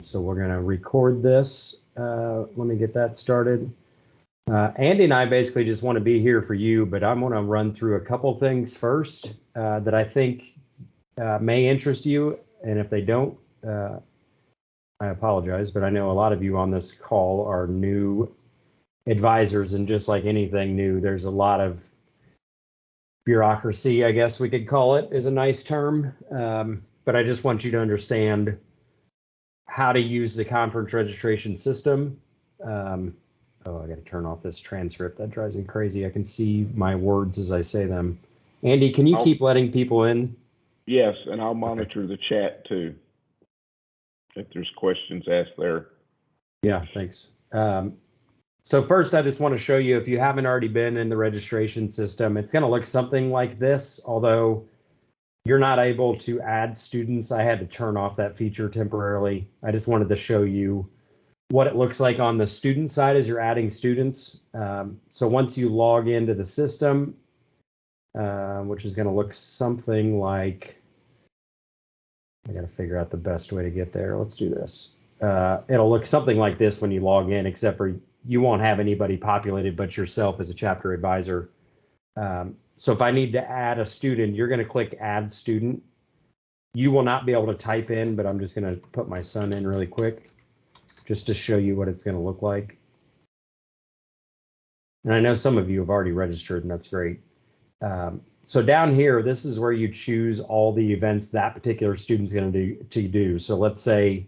so we're going to record this. Let me get that started. Andy and I basically just want to be here for you, but I'm going to run through a couple things first that I think may interest you. And if they don't, I apologize, but I know a lot of you on this call are new advisors, and just like anything new, there's a lot of bureaucracy, I guess we could call it, is a nice term. But I just want you to understand how to use the conference registration system. Oh, I got to turn off this transcript. That drives me crazy. I can see my words as I say them. Andy, can you keep letting people in? Yes, and I'll monitor the chat too, if there's questions asked there. Yeah, thanks. So first, I just want to show you, if you haven't already been in the registration system, it's going to look something like this, although you're not able to add students. I had to turn off that feature temporarily. I just wanted to show you what it looks like on the student side as you're adding students. So once you log into the system, which is going to look something like, I got to figure out the best way to get there. Let's do this. It'll look something like this when you log in, except for you won't have anybody populated but yourself as a chapter advisor. So if I need to add a student, you're going to click add student. You will not be able to type in, but I'm just going to put my son in really quick just to show you what it's going to look like. And I know some of you have already registered, and that's great. So down here, this is where you choose all the events that particular student's going to do. So let's say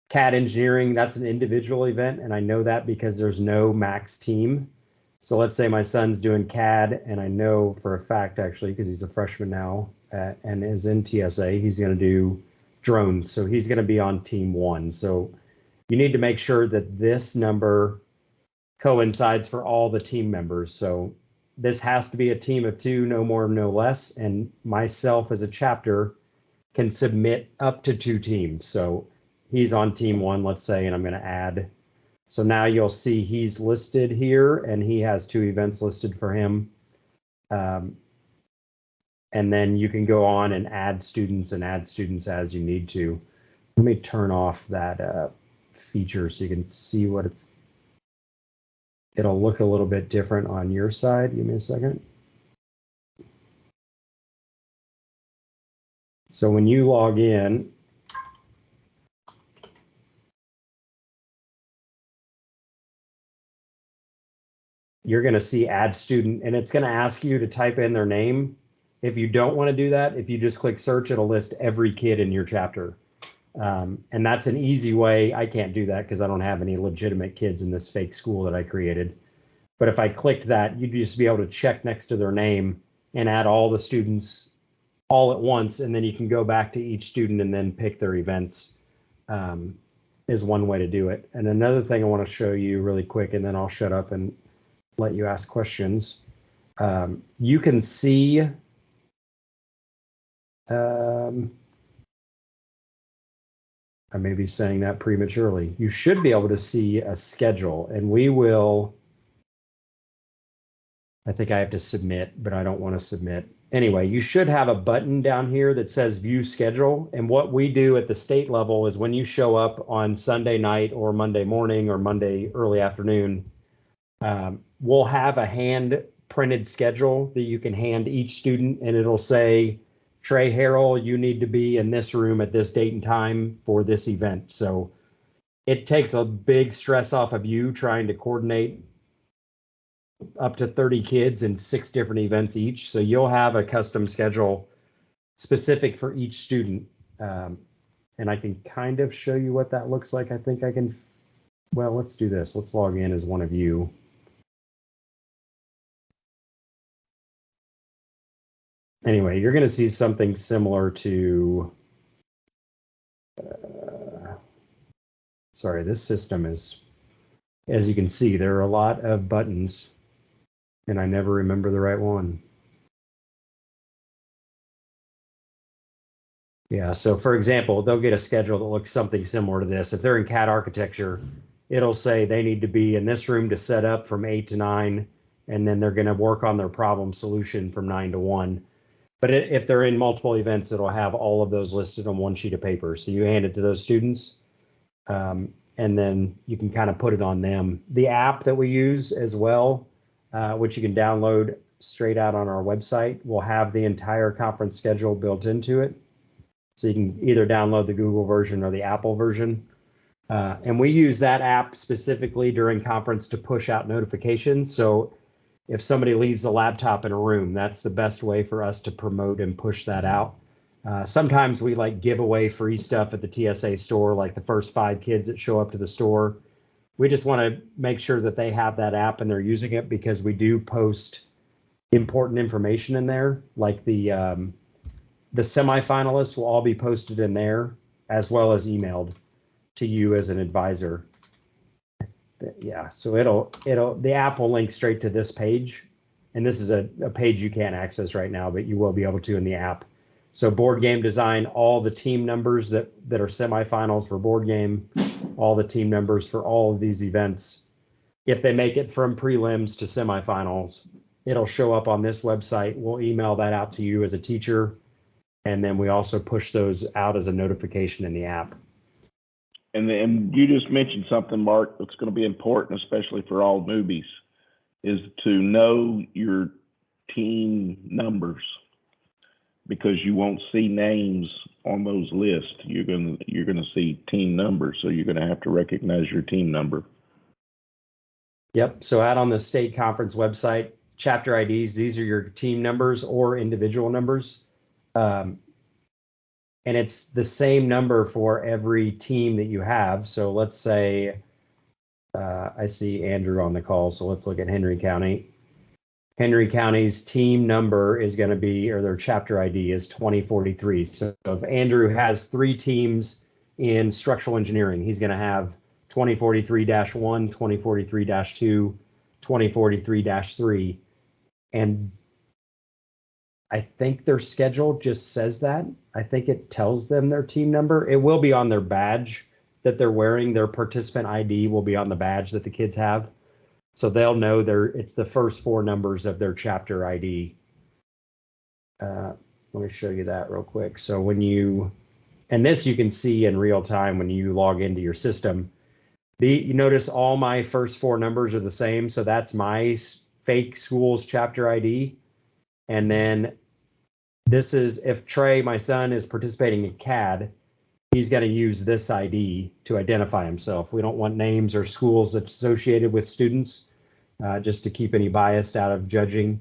CAD engineering, that's an individual event, and I know that because there's no max team. So let's say my son's doing CAD, and I know for a fact, actually, because he's a freshman now and is in TSA, he's going to do drones. So he's going to be on team 1. So you need to make sure that this number coincides for all the team members. So this has to be a team of 2, no more, no less. And myself as a chapter can submit up to 2 teams. So he's on team 1, let's say, and I'm going to add. So now you'll see he's listed here, and he has 2 events listed for him. And then you can go on and add students as you need to. Let me turn off that feature so you can see what it'll look a little bit different on your side. Give me a second. So when you log in, you're going to see add student, and it's going to ask you to type in their name. If you don't want to do that, if you just click search, it'll list every kid in your chapter. And that's an easy way. I can't do that because I don't have any legitimate kids in this fake school that I created. But if I clicked that, you'd just be able to check next to their name and add all the students all at once. And then you can go back to each student and then pick their events, is one way to do it. And another thing I want to show you really quick, and then I'll shut up and let you ask questions. You can see I may be saying that prematurely. You should be able to see a schedule, and we will. I think I have to submit, but I don't want to submit. Anyway, you should have a button down here that says view schedule. And what we do at the state level is when you show up on Sunday night or Monday morning or Monday early afternoon, we'll have a hand printed schedule that you can hand each student, and it'll say, Trey Harrell, you need to be in this room at this date and time for this event. So it takes a big stress off of you trying to coordinate up to 30 kids in 6 different events each. So you'll have a custom schedule specific for each student. And I can kind of show you what that looks like. I think I can. Well, let's do this. Let's log in as one of you. Anyway, you're going to see something similar to, sorry, this system is, as you can see, there are a lot of buttons, and I never remember the right one. Yeah, so for example, they'll get a schedule that looks something similar to this. If they're in CAD architecture, it'll say they need to be in this room to set up from 8 to 9, and then they're going to work on their problem solution from 9 to 1. But if they're in multiple events, it'll have all of those listed on one sheet of paper. So you hand it to those students, And then you can kind of put it on them. The app that we use as well, which you can download straight out on our website, will have the entire conference schedule built into it. So you can either download the Google version or the Apple version. And we use that app specifically during conference to push out notifications. So if somebody leaves a laptop in a room, that's the best way for us to promote and push that out. Sometimes we like give away free stuff at the TSA store, like the first 5 kids that show up to the store. We just want to make sure that they have that app and they're using it, because we do post important information in there, like the semifinalists will all be posted in there, as well as emailed to you as an advisor. Yeah, so the app will link straight to this page, and this is a page you can't access right now, but you will be able to in the app. So board game design, all the team numbers that are semifinals for board game, all the team numbers for all of these events. If they make it from prelims to semifinals, it'll show up on this website. We'll email that out to you as a teacher, and then we also push those out as a notification in the app. And you just mentioned something, Mark, that's going to be important, especially for all newbies, is to know your team numbers, because you won't see names on those lists. You're gonna see team numbers, so you're gonna have to recognize your team number. Yep. So out on the state conference website, chapter IDs, these are your team numbers or individual numbers. And it's the same number for every team that you have. So let's say, I see Andrew on the call. So let's look at Henry County. Henry County's team number is going to be, or their chapter ID is 2043. So if Andrew has 3 teams in structural engineering, he's going to have 2043-1, 2043-2, 2043-3. And I think their schedule just says that. I think it tells them their team number. It will be on their badge that they're wearing. Their participant ID will be on the badge that the kids have. So they'll know it's the first 4 numbers of their chapter ID. Let me show you that real quick. So and this you can see in real time when you log into your system. You notice all my first 4 numbers are the same. So that's my fake school's chapter ID. And then this is, if Trey, my son, is participating in CAD, he's going to use this ID to identify himself. We don't want names or schools associated with students, just to keep any bias out of judging.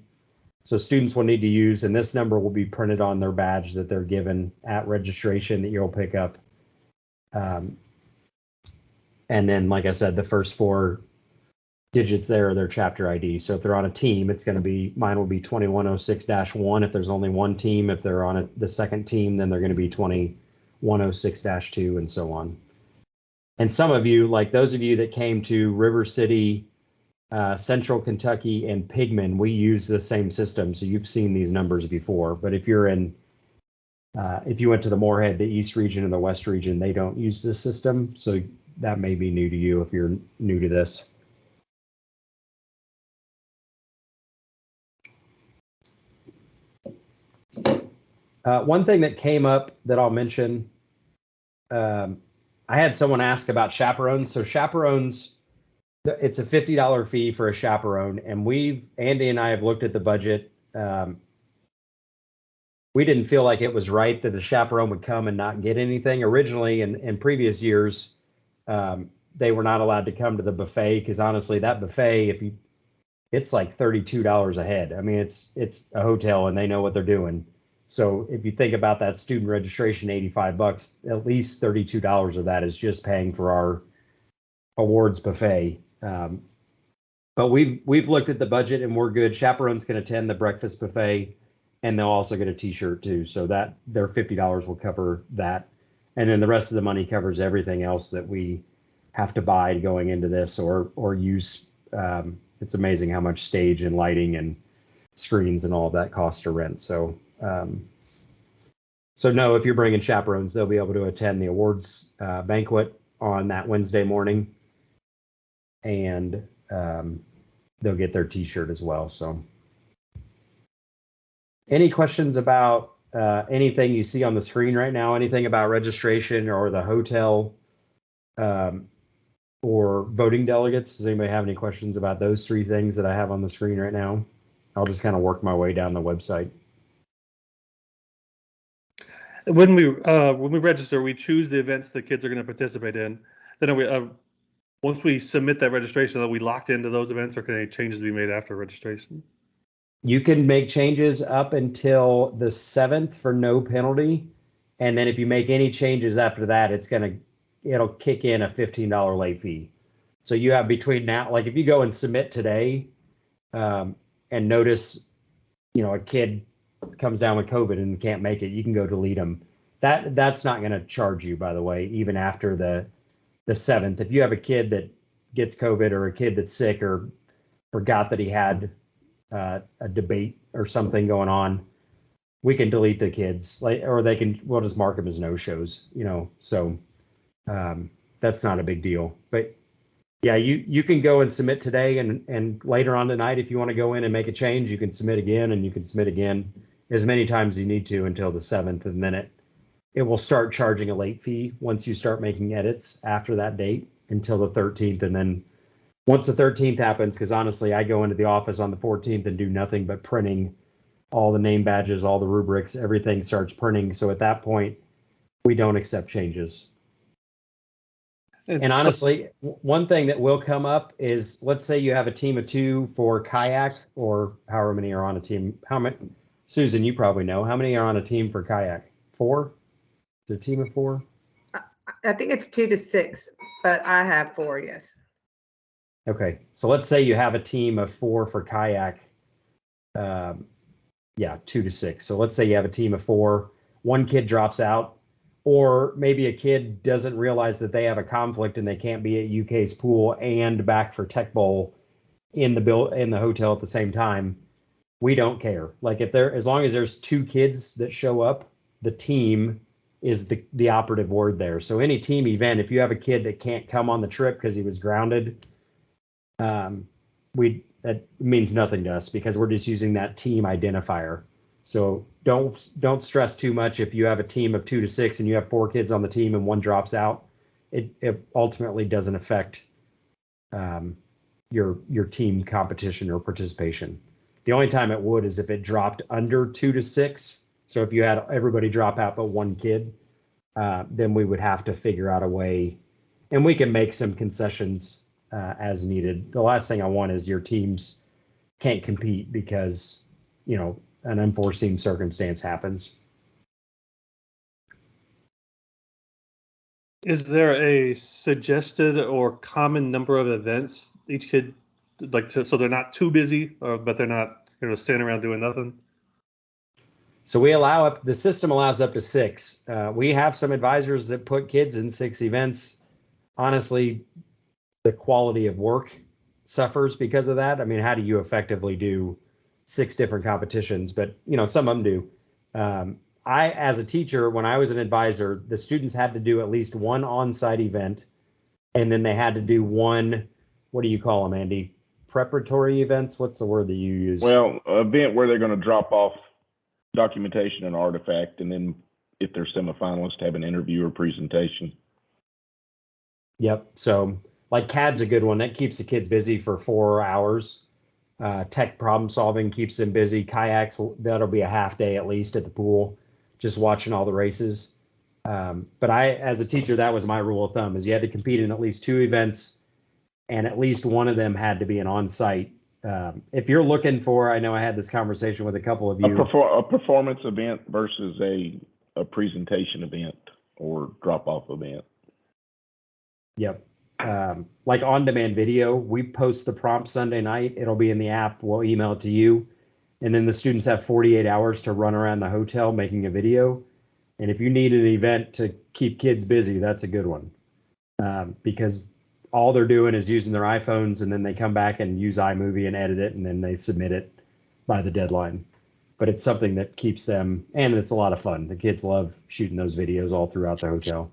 So students will need to use, and this number will be printed on their badge that they're given at registration that you'll pick up. And then, like I said, the first 4 digits there are their chapter ID. So if they're on a team, it's going to be, mine will be 2106-1 if there's only one team. If they're on the second team, then they're going to be 2106-2 and so on. And some of you, like those of you that came to River City, Central Kentucky, and Pigman, we use the same system. So you've seen these numbers before. But if you're if you went to the Moorhead, the East region, and the West region, they don't use this system. So that may be new to you if you're new to this. One thing that came up that I'll mention, I had someone ask about chaperones. So chaperones, it's a $50 fee for a chaperone, and Andy and I have looked at the budget. We didn't feel like it was right that the chaperone would come and not get anything. Originally, in previous years, they were not allowed to come to the buffet, because honestly, that buffet, it's like $32 a head. I mean, it's a hotel and they know what they're doing. So if you think about that student registration, $85, at least $32 of that is just paying for our awards buffet. But we've looked at the budget and we're good. Chaperones can attend the breakfast buffet, and they'll also get a t-shirt too. So that their $50 will cover that. And then the rest of the money covers everything else that we have to buy going into this or use. It's amazing how much stage and lighting and screens and all of that costs to rent. So no, if you're bringing chaperones, they'll be able to attend the awards banquet on that Wednesday morning, and they'll get their t-shirt as well. So any questions about anything you see on the screen right now, anything about registration or the hotel or voting delegates. Does anybody have any questions about those three things that I have on the screen right now? I'll just kind of work my way down the website. When we register, we choose the events the kids are going to participate in. Then we once we submit that registration, are we locked into those events, or can any changes be made after registration? You can make changes up until the 7th for no penalty. And then if you make any changes after that, it'll kick in a $15 late fee. So you have between now, like if you go and submit today, and notice, a kid comes down with COVID and can't make it, you can go delete them. That's not going to charge you, by the way, even after the 7th. If you have a kid that gets COVID or a kid that's sick or forgot that he had a debate or something going on, we can delete the kids, or we'll just mark them as no-shows, so that's not a big deal. But yeah, you can go and submit today, and later on tonight, if you want to go in and make a change, you can submit again, and you can submit again as many times as you need to until the 7th, and then it will start charging a late fee once you start making edits after that date until the 13th. And then once the 13th happens, because honestly, I go into the office on the 14th and do nothing but printing all the name badges, all the rubrics, everything starts printing. So at that point, we don't accept changes. And honestly, one thing that will come up is, let's say you have a team of 2 for kayak, or however many are on a team. How many, Susan, you probably know, how many are on a team for kayak? 4? Is it a team of 4? I think it's 2 to 6, but I have 4, yes. Okay, so let's say you have a team of 4 for kayak. Yeah, 2 to 6. So let's say you have a team of 4, one kid drops out, or maybe a kid doesn't realize that they have a conflict and they can't be at UK's pool and back for Tech Bowl in the hotel at the same time. We don't care. Like as long as there's 2 kids that show up, the team is the operative word there. So any team event, if you have a kid that can't come on the trip because he was grounded, that means nothing to us, because we're just using that team identifier. So don't stress too much if you have a team of 2 to 6 and you have 4 kids on the team and one drops out. It ultimately doesn't affect your team competition or participation. The only time it would is if it dropped under 2 to 6. So if you had everybody drop out but one kid, then we would have to figure out a way, and we can make some concessions as needed. The last thing I want is your teams can't compete because, an unforeseen circumstance happens. Is there a suggested or common number of events each kid so they're not too busy, but they're not standing around doing nothing? So the system allows up to 6. We have some advisors that put kids in 6 events. Honestly, the quality of work suffers because of that. I mean, how do you effectively do 6 different competitions? But some of them do. I, as a teacher, when I was an advisor, the students had to do at least one on-site event, and then they had to do one, what do you call them, Andy? Preparatory events? What's the word that you use? Well, an event where they're going to drop off documentation and artifact, and then if they're semifinalists, have an interview or presentation. Yep. So like CAD's a good one. That keeps the kids busy for 4 hours. Tech problem solving keeps them busy. Kayaks, that'll be a half day at least at the pool, just watching all the races. But as a teacher, that was my rule of thumb, is you had to compete in at least 2 events, and at least one of them had to be an on-site. If you're looking for, I know I had this conversation with a couple of you. A performance event versus a presentation event or drop-off event. Yep. Like on-demand video, we post the prompt Sunday night. It'll be in the app. We'll email it to you. And then the students have 48 hours to run around the hotel making a video. And if you need an event to keep kids busy, that's a good one. Because all they're doing is using their iPhones, and then they come back and use iMovie and edit it, and then they submit it by the deadline. But it's something that keeps them, and it's a lot of fun. The kids love shooting those videos all throughout the hotel.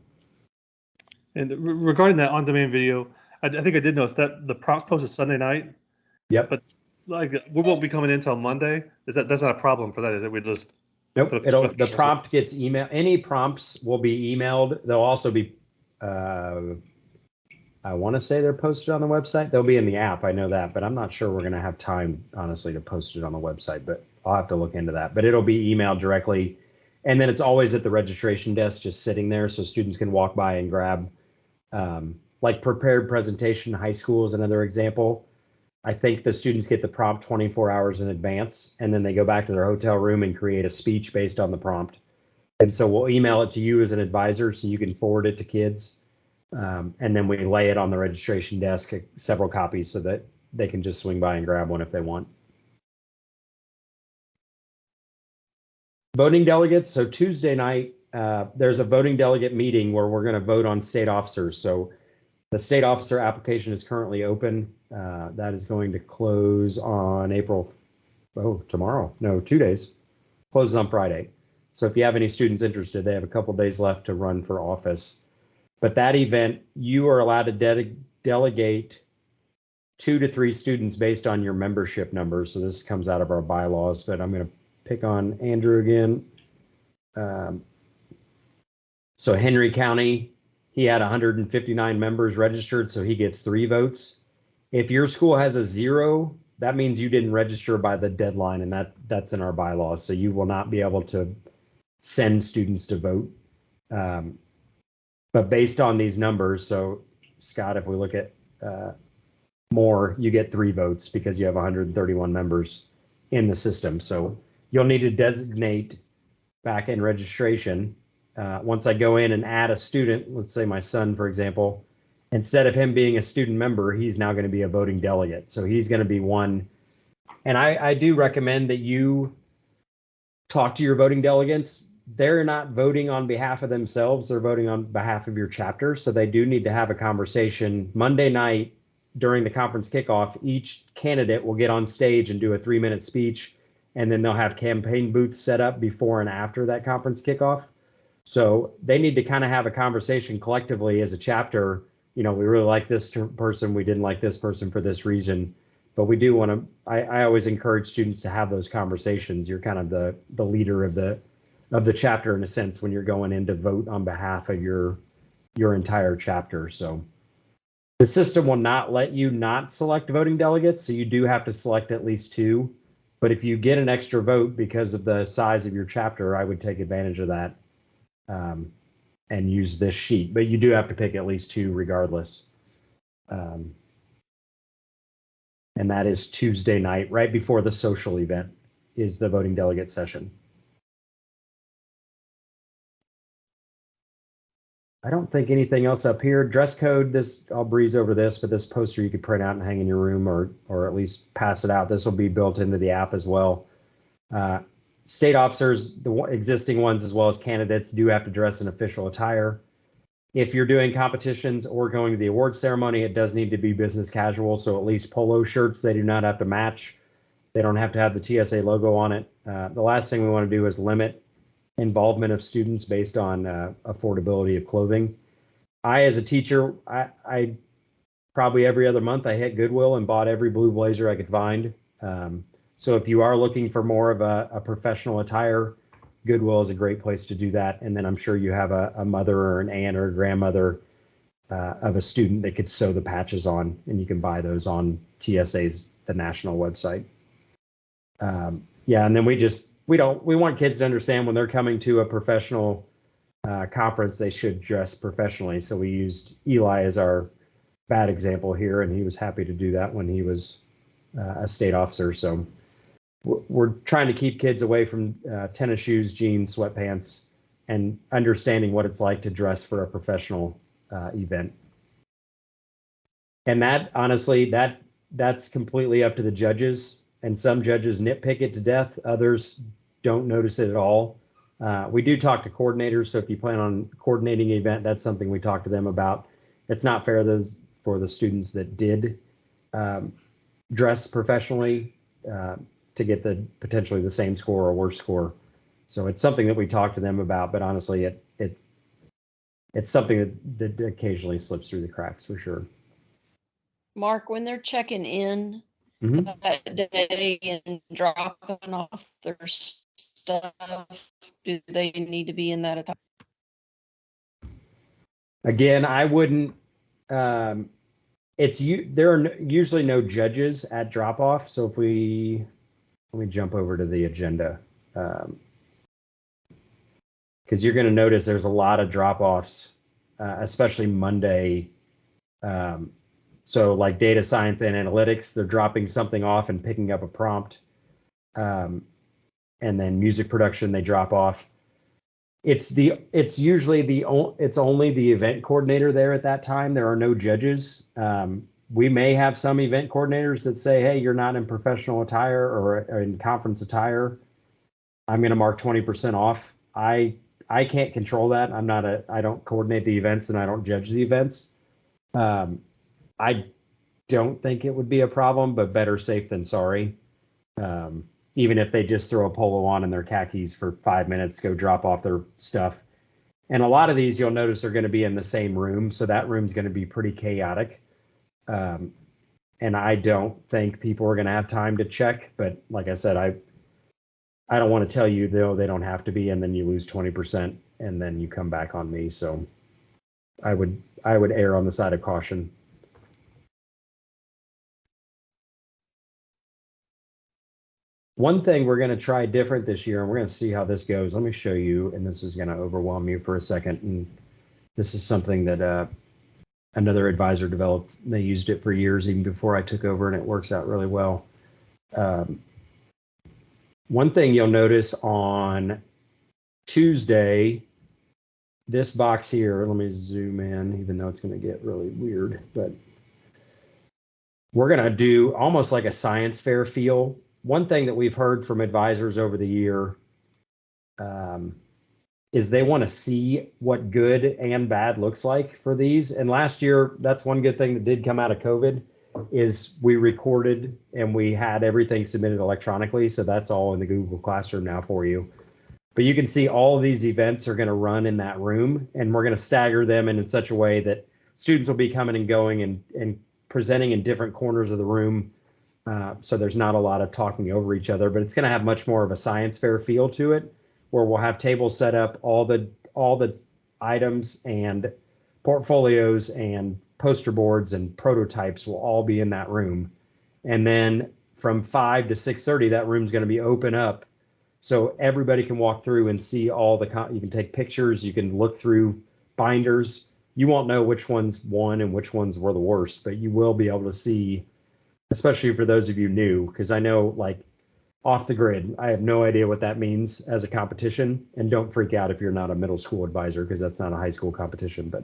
And regarding that on-demand video, I think I did notice that the prompts posted Sunday night. Yep. But we won't be coming in until Monday. That's not a problem for that, is it? We just nope. The prompt gets emailed. Any prompts will be emailed. They'll also be I want to say they're posted on the website. They'll be in the app. I know that, but I'm not sure we're going to have time, honestly, to post it on the website, but I'll have to look into that. But it'll be emailed directly. And then it's always at the registration desk, just sitting there so students can walk by and grab, like prepared presentation. High school is another example. I think the students get the prompt 24 hours in advance, and then they go back to their hotel room and create a speech based on the prompt. And so we'll email it to you as an advisor so you can forward it to kids. And then we lay it on the registration desk, several copies, so that they can just swing by and grab one if they want. Voting delegates. So Tuesday night, there's a voting delegate meeting where we're going to vote on state officers. So the state officer application is currently open. That is going to close on tomorrow. No, 2 days. Closes on Friday. So if you have any students interested, they have a couple days left to run for office. But that event, you are allowed to delegate 2 to 3 students based on your membership numbers. So this comes out of our bylaws, but I'm going to pick on Andrew again. So Henry County, he had 159 members registered, so he gets 3 votes. If your school has a 0, that means you didn't register by the deadline, and that's in our bylaws. So you will not be able to send students to vote. But based on these numbers, so Scott, if we look at more, you get 3 votes because you have 131 members in the system. So you'll need to designate back in registration. Once I go in and add a student, let's say my son, for example, instead of him being a student member, he's now going to be a voting delegate. So he's going to be one. And I do recommend that you talk to your voting delegates. They're not voting on behalf of themselves. They're voting on behalf of your chapter. So they do need to have a conversation. Monday night during the conference kickoff, each candidate will get on stage and do a 3-minute speech. And then they'll have campaign booths set up before and after that conference kickoff. So they need to kind of have a conversation collectively as a chapter. You know, we really like this person. We didn't like this person for this reason. But we do want to, I always encourage students to have those conversations. You're kind of the leader of the chapter in a sense when you're going in to vote on behalf of your entire chapter. So the system will not let you not select voting delegates. So you do have to select at least 2. But if you get an extra vote because of the size of your chapter, I would take advantage of that and use this sheet. But you do have to pick at least 2 regardless. And that is Tuesday night, right before the social event is the voting delegate session. I don't think anything else up here. Dress code, this, I'll breeze over this, but this poster you could print out and hang in your room or at least pass it out. This will be built into the app as well. State officers, the existing ones as well as candidates, do have to dress in official attire. If you're doing competitions or going to the award ceremony, it does need to be business casual. So at least polo shirts, they do not have to match. They don't have to have the TSA logo on it. The last thing we want to do is limit involvement of students based on affordability of clothing. As a teacher, I probably every other month I hit Goodwill and bought every blue blazer I could find. So if you are looking for more of a professional attire, Goodwill is a great place to do that. And then I'm sure you have a mother or an aunt or a grandmother of a student that could sew the patches on, and you can buy those on TSA's, the national website. Yeah, and then we want kids to understand when they're coming to a professional conference, they should dress professionally. So we used Eli as our bad example here, and he was happy to do that when he was a state officer. So we're trying to keep kids away from tennis shoes, jeans, sweatpants, and understanding what it's like to dress for a professional event. And that, honestly, that's completely up to the judges. And some judges nitpick it to death. Others don't notice it at all. We do talk to coordinators. So if you plan on coordinating an event, that's something we talk to them about. It's not fair for the students that did dress professionally to get potentially the same score or worse score. So it's something that we talk to them about, but honestly, it's something that occasionally slips through the cracks for sure. Mark, when they're checking in Mhm. that day and dropping off their stuff, do they need to be in that attire? Again, I wouldn't there are usually no judges at drop off. So if let me jump over to the agenda. Because you're going to notice there's a lot of drop offs, especially Monday. So like data science and analytics, they're dropping something off and picking up a prompt. And then music production, they drop off. It's only the event coordinator there at that time. There are no judges. We may have some event coordinators that say, hey, you're not in professional attire or in conference attire. I'm going to mark 20% off. I can't control that. I don't coordinate the events and I don't judge the events. I don't think it would be a problem, but better safe than sorry. Even if they just throw a polo on and their khakis for 5 minutes, go drop off their stuff. And a lot of these you'll notice are going to be in the same room. So that room's going to be pretty chaotic. And I don't think people are going to have time to check. But like I said, I don't want to tell you, though, they don't have to be, and then you lose 20% and then you come back on me. So I would err on the side of caution. One thing we're going to try different this year, and we're going to see how this goes. Let me show you, and this is going to overwhelm you for a second. And this is something that another advisor developed. They used it for years, even before I took over, and it works out really well. One thing you'll notice on Tuesday, this box here, let me zoom in, even though it's going to get really weird, but we're going to do almost like a science fair feel. One thing that we've heard from advisors over the year is they want to see what good and bad looks like for these. And last year, that's one good thing that did come out of COVID is we recorded and we had everything submitted electronically. So that's all in the Google Classroom now for you. But you can see all of these events are going to run in that room, and we're going to stagger them in such a way that students will be coming and going and presenting in different corners of the room. So there's not a lot of talking over each other, but it's going to have much more of a science fair feel to it, where we'll have tables set up, all the items and portfolios and poster boards and prototypes will all be in that room. And then from 5 to 6:30, that room's going to be open up, so everybody can walk through and see you can take pictures, you can look through binders. You won't know which ones won and which ones were the worst, but you will be able to see, especially for those of you new, because I know, like, off the grid, I have no idea what that means as a competition. And don't freak out if you're not a middle school advisor, because that's not a high school competition. But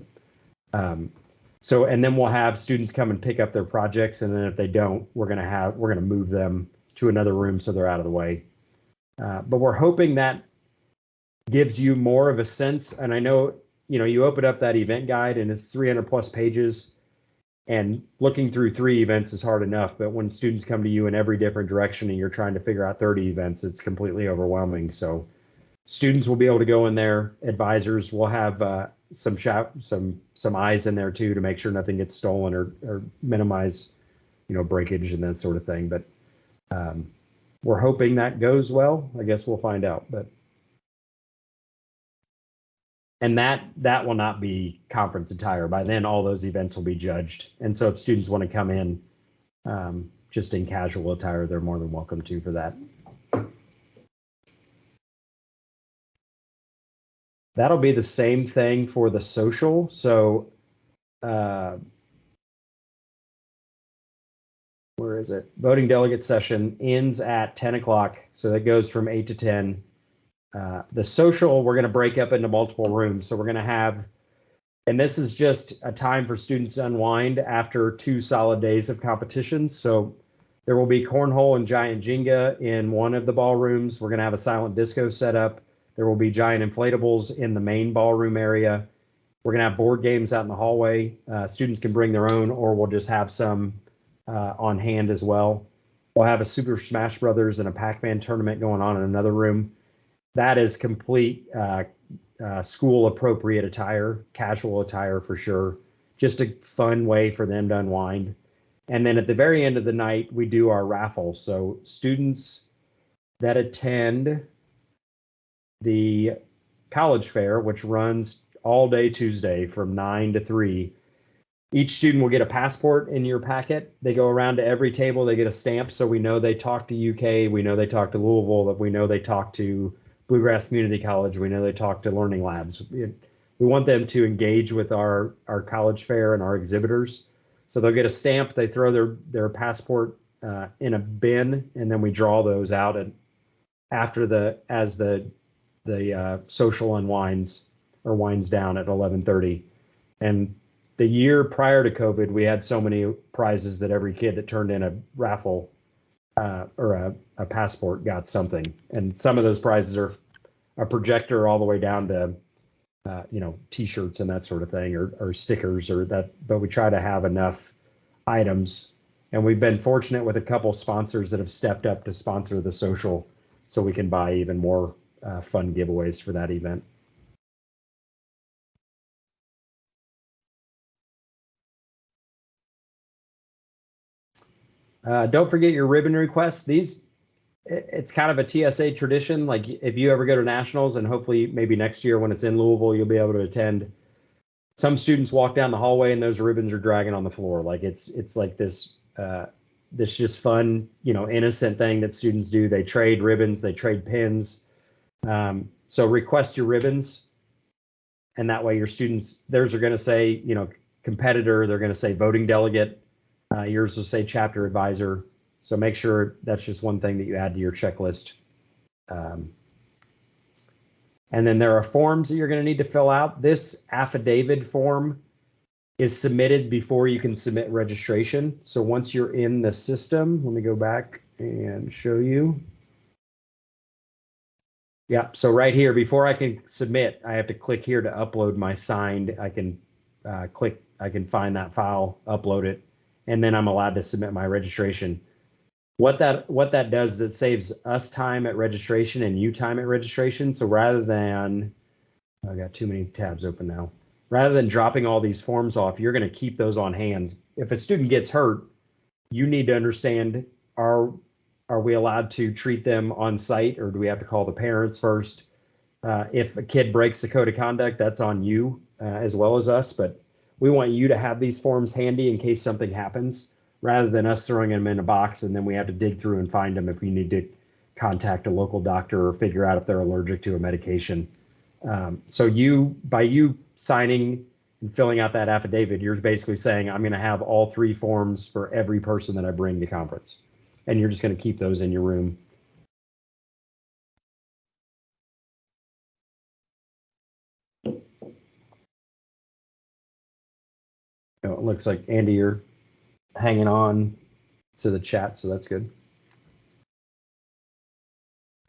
and then we'll have students come and pick up their projects, and then if they don't, we're gonna move them to another room so they're out of the way. But we're hoping that gives you more of a sense. And I know, you open up that event guide and it's 300 plus pages. And looking through 3 events is hard enough, but when students come to you in every different direction and you're trying to figure out 30 events, it's completely overwhelming. So students will be able to go in there. Advisors will have some eyes in there too, to make sure nothing gets stolen or minimize, breakage and that sort of thing. But we're hoping that goes well. I guess we'll find out. And that will not be conference attire. By then, all those events will be judged. And so if students want to come in just in casual attire, they're more than welcome to for that. That'll be the same thing for the social. So where is it? Voting delegate session ends at 10 o'clock. So that goes from 8 to 10. The social, we're going to break up into multiple rooms. So we're going to have, and this is just a time for students to unwind after 2 solid days of competitions. So there will be cornhole and giant Jenga in one of the ballrooms. We're going to have a silent disco set up. There will be giant inflatables in the main ballroom area. We're going to have board games out in the hallway. Students can bring their own, or we'll just have some on hand as well. We'll have a Super Smash Brothers and a Pac-Man tournament going on in another room. That is complete school appropriate attire, casual attire for sure. Just a fun way for them to unwind. And then at the very end of the night, we do our raffle. So students that attend the college fair, which runs all day Tuesday from 9 to 3, Each student will get a passport in your packet. They go around to every table. They get a stamp, so we know they talk to UK. We know they talk to Louisville. That we know they talk to Bluegrass Community College. We know they talk to Learning Labs. We want them to engage with our college fair and our exhibitors. So they'll get a stamp. They throw their passport in a bin, and then we draw those out. And after as the social unwinds or winds down at 11:30, and the year prior to COVID, we had so many prizes that every kid that turned in a raffle or a passport got something. And some of those prizes are a projector all the way down to, T-shirts and that sort of thing, or stickers or that. But we try to have enough items. And we've been fortunate with a couple sponsors that have stepped up to sponsor the social so we can buy even more fun giveaways for that event. Don't forget your ribbon requests. It's kind of a TSA tradition. Like if you ever go to nationals, and hopefully maybe next year when it's in Louisville, you'll be able to attend. Some students walk down the hallway and those ribbons are dragging on the floor. Like it's like this just fun, innocent thing that students do. They trade ribbons, they trade pins. So request your ribbons, and that way your students, theirs are going to say, competitor. They're going to say voting delegate. Yours will say chapter advisor. So make sure that's just one thing that you add to your checklist. And then there are forms that you're going to need to fill out. This affidavit form is submitted before you can submit registration. So once you're in the system, let me go back and show you. Yeah, so right here, before I can submit, I have to click here to upload my signed. I can I can find that file, upload it, and then I'm allowed to submit my registration. What that does is it saves us time at registration and you time at registration. So rather than, I got too many tabs open now. Rather than dropping all these forms off, you're going to keep those on hand. If a student gets hurt, you need to understand, are we allowed to treat them on site, or do we have to call the parents first? If a kid breaks the code of conduct, that's on you as well as us, but we want you to have these forms handy in case something happens, rather than us throwing them in a box and then we have to dig through and find them if we need to contact a local doctor or figure out if they're allergic to a medication. So by you signing and filling out that affidavit, you're basically saying, I'm going to have all 3 forms for every person that I bring to conference. And you're just going to keep those in your room. It looks like, Andy, you're hanging on to the chat, so that's good.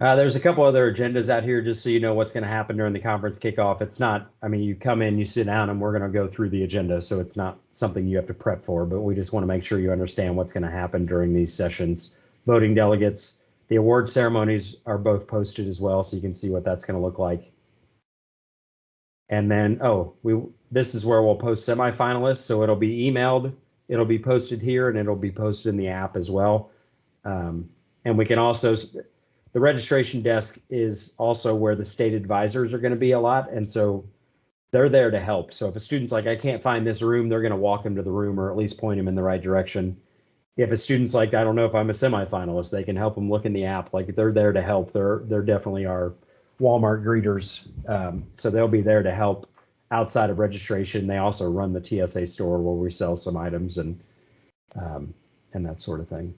There's a couple other agendas out here just so you know what's going to happen during the conference kickoff. It's not, you come in, you sit down, and we're going to go through the agenda, so it's not something you have to prep for, but we just want to make sure you understand what's going to happen during these sessions. Voting delegates, the award ceremonies are both posted as well, so you can see what that's going to look like. And then, this is where we'll post semifinalists, so it'll be emailed, it'll be posted here, and it'll be posted in the app as well. And we can also, the registration desk is also where the state advisors are going to be a lot, and so they're there to help. So if a student's like, I can't find this room, they're going to walk them to the room or at least point them in the right direction. If a student's like, I don't know if I'm a semifinalist, they can help them look in the app. Like, they're there to help. They're definitely our Walmart greeters. So they'll be there to help outside of registration. They also run the TSA store where we sell some items and that sort of thing.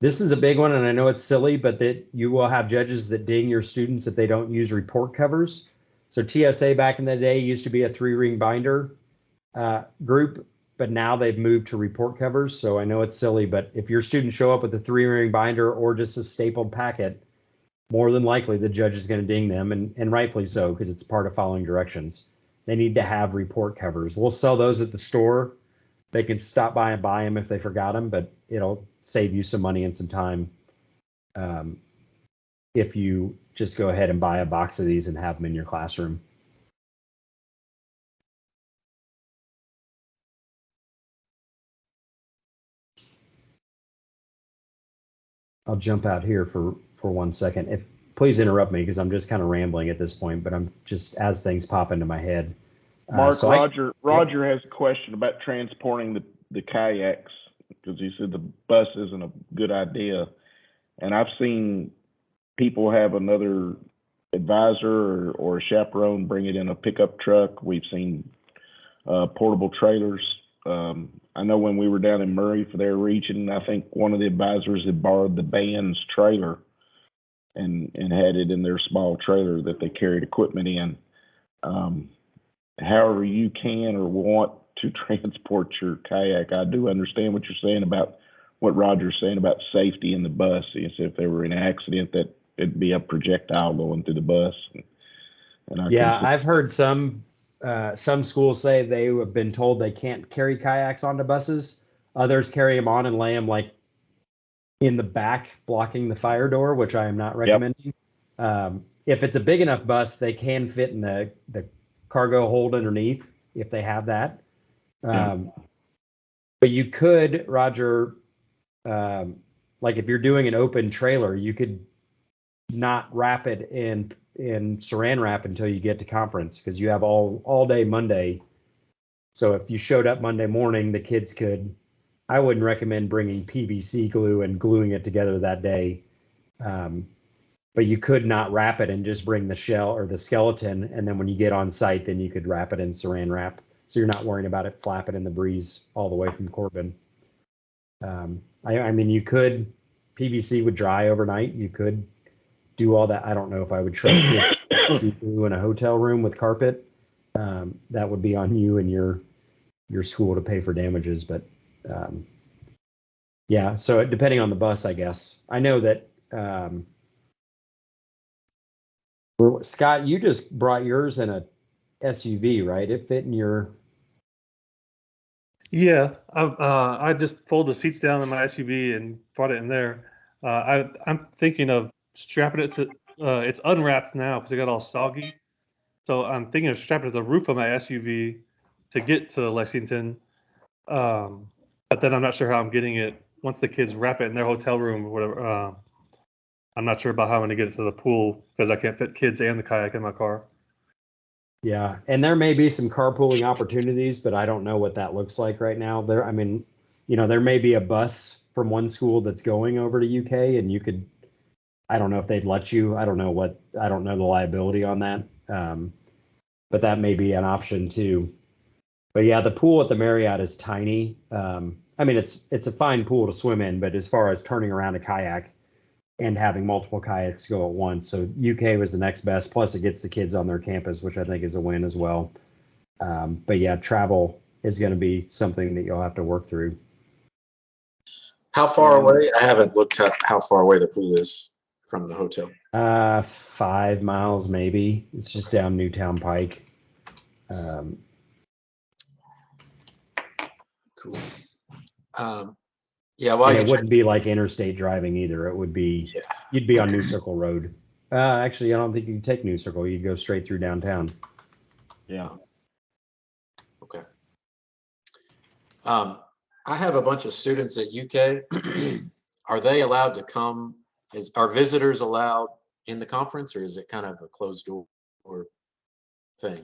This is a big one, and I know it's silly, but that you will have judges that ding your students if they don't use report covers. So TSA back in the day used to be a 3-ring binder group, but now they've moved to report covers. So I know it's silly, but if your students show up with a 3-ring binder or just a stapled packet, more than likely the judge is going to ding them, and rightfully so, because it's part of following directions. They need to have report covers. We'll sell those at the store. They can stop by and buy them if they forgot them, but it'll save you some money and some time if you just go ahead and buy a box of these and have them in your classroom. I'll jump out here for 1 second. Please interrupt me because I'm just kind of rambling at this point, but I'm just, as things pop into my head. Mark, So Roger has a question about transporting the kayaks because he said the bus isn't a good idea. And I've seen people have another advisor or a chaperone bring it in a pickup truck. We've seen portable trailers. I know when we were down in Murray for their region, I think one of the advisors had borrowed the band's trailer and had it in their small trailer that they carried equipment in. However you can or want to transport your kayak. I do understand what you're saying about what Roger's saying about safety in the bus. He said if there were an accident that it'd be a projectile going through the bus. I've heard some schools say they have been told they can't carry kayaks onto buses. Others carry them on and lay them like in the back, blocking the fire door, which I am not recommending. If it's a big enough bus, they can fit in the cargo hold underneath if they have that. But you could, Roger, like if you're doing an open trailer, you could not wrap it in saran wrap until you get to conference because you have all day Monday. So if you showed up Monday morning, the kids could. I wouldn't recommend bringing PVC glue and gluing it together that day. But you could not wrap it and just bring the shell or the skeleton. And then when you get on site, then you could wrap it in saran wrap. So you're not worrying about it flapping in the breeze all the way from Corbin. I mean, you could, PVC would dry overnight. You could do all that. I don't know if I would trust kids to see through in a hotel room with carpet. That would be on you and your school to pay for damages. But yeah, so depending on the bus, I guess. I know that Scott, you just brought yours in a SUV, right? It fit in your. Yeah, I just pulled the seats down in my SUV and brought it in there. I'm thinking of strapping it to. It's unwrapped now because it got all soggy. So I'm thinking of strapping it to the roof of my SUV to get to Lexington. But then I'm not sure how I'm getting it once the kids wrap it in their hotel room or whatever. I'm not sure about how I'm going to get it to the pool because I can't fit kids and the kayak in my car. Yeah, and there may be some carpooling opportunities, but I don't know what that looks like right now. I mean, there may be a bus from one school that's going over to UK, and you could. I don't know if they'd let you. I don't know the liability on that. But that may be an option too. But yeah, the pool at the Marriott is tiny. I mean, it's a fine pool to swim in, but as far as turning around a kayak and having multiple kayaks go at once, so UK was the next best. Plus, it gets the kids on their campus, which I think is a win as well. But yeah, travel is going to be something that you'll have to work through. How far away? I haven't looked at how far away the pool is from the hotel. 5 miles maybe. It's just down Newtown Pike. Cool. Yeah, well, and it wouldn't be like interstate driving either. It would be, you'd be on New Circle Road. Actually, I don't think you can take New Circle. You'd go straight through downtown. Yeah. Okay. I have a bunch of students at UK. Are they allowed to come? Are visitors allowed in the conference, or is it kind of a closed door thing?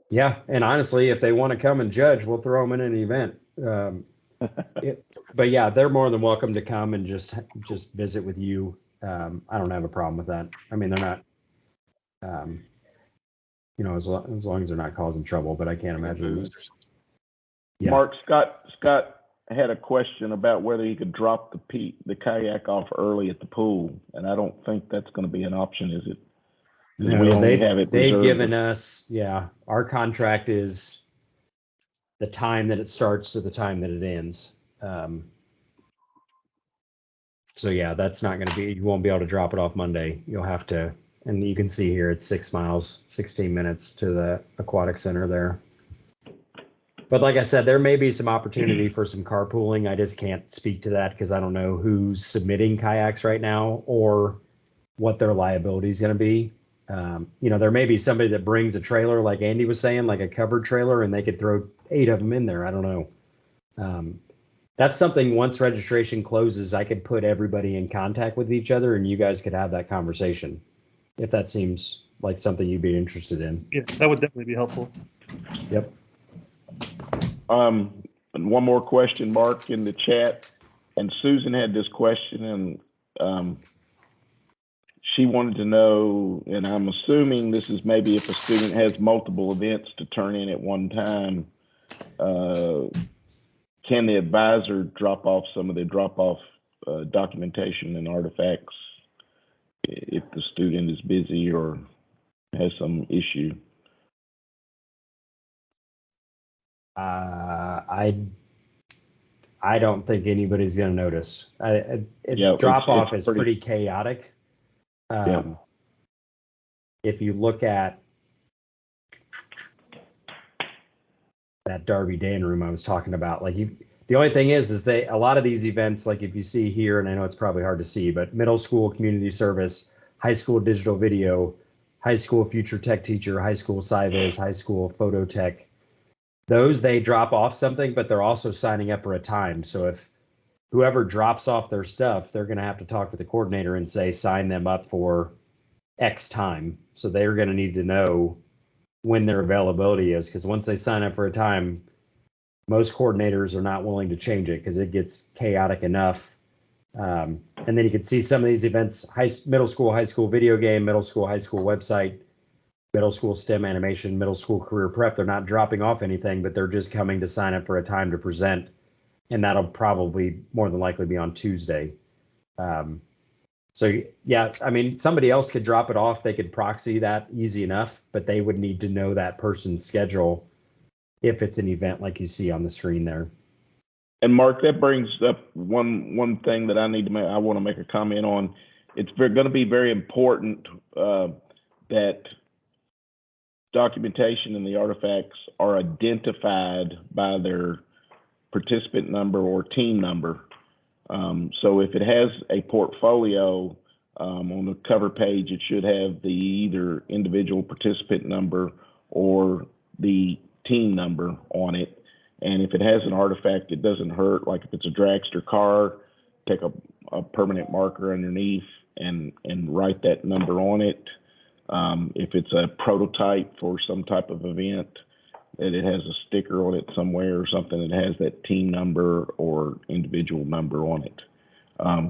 Yeah, and honestly, if they want to come and judge, we'll throw them in an event. But yeah, they're more than welcome to come and just visit with you. I don't have a problem with that. I mean, they're not, as long as they're not causing trouble. But I can't imagine. Yeah. Mark, Scott had a question about whether he could drop the kayak off early at the pool, and I don't think that's going to be an option, is it? No, they've given us, our contract is the time that it starts to the time that it ends. So yeah, that's not going to be, you won't be able to drop it off Monday. You'll have to, and you can see here, it's 6 miles, 16 minutes to the aquatic center there. But like I said, there may be some opportunity for some carpooling. I just can't speak to that because I don't know who's submitting kayaks right now or what their liability is going to be. There may be somebody that brings a trailer, like Andy was saying, like a covered trailer, and they could throw 8 of them in there. I don't know. That's something once registration closes, I could put everybody in contact with each other and you guys could have that conversation. if that seems like something you'd be interested in. Yeah, that would definitely be helpful. Yep. And one more question, Mark, in the chat. And Susan had this question, and she wanted to know, and I'm assuming this is maybe if a student has multiple events to turn in at one time, can the advisor drop off some of the drop-off documentation and artifacts if the student is busy or has some issue? I don't think anybody's going to notice. Yeah, drop off it's is pretty chaotic. If you look at that Darby Dan room I was talking about, like the only thing is a lot of these events, like if you see here, and I know it's probably hard to see, but middle school community service, high school digital video, high school future tech teacher, high school sci-viz, high school photo tech, those they drop off something, but they're also signing up for a time. So if whoever drops off their stuff, they're going to have to talk to the coordinator and say, sign them up for X time. So they're going to need to know when their availability is, because once they sign up for a time, most coordinators are not willing to change it because it gets chaotic enough. And then you can see some of these events, middle school, high school video game, middle school, high school website, middle school STEM animation, middle school career prep. They're not dropping off anything, but they're just coming to sign up for a time to present. And that'll probably more than likely be on Tuesday. So yeah, I mean, somebody else could drop it off. They could proxy that easy enough, but they would need to know that person's schedule if it's an event like you see on the screen there. And Mark, that brings up one thing that I want to make a comment on. It's going to be very important that documentation and the artifacts are identified by their participant number or team number. So if it has a portfolio on the cover page, it should have the either individual participant number or the team number on it. And if it has an artifact, it doesn't hurt. Like if it's a dragster car, take a permanent marker underneath and write that number on it. If it's a prototype for some type of event, that it has a sticker on it somewhere or something that has that team number or individual number on it.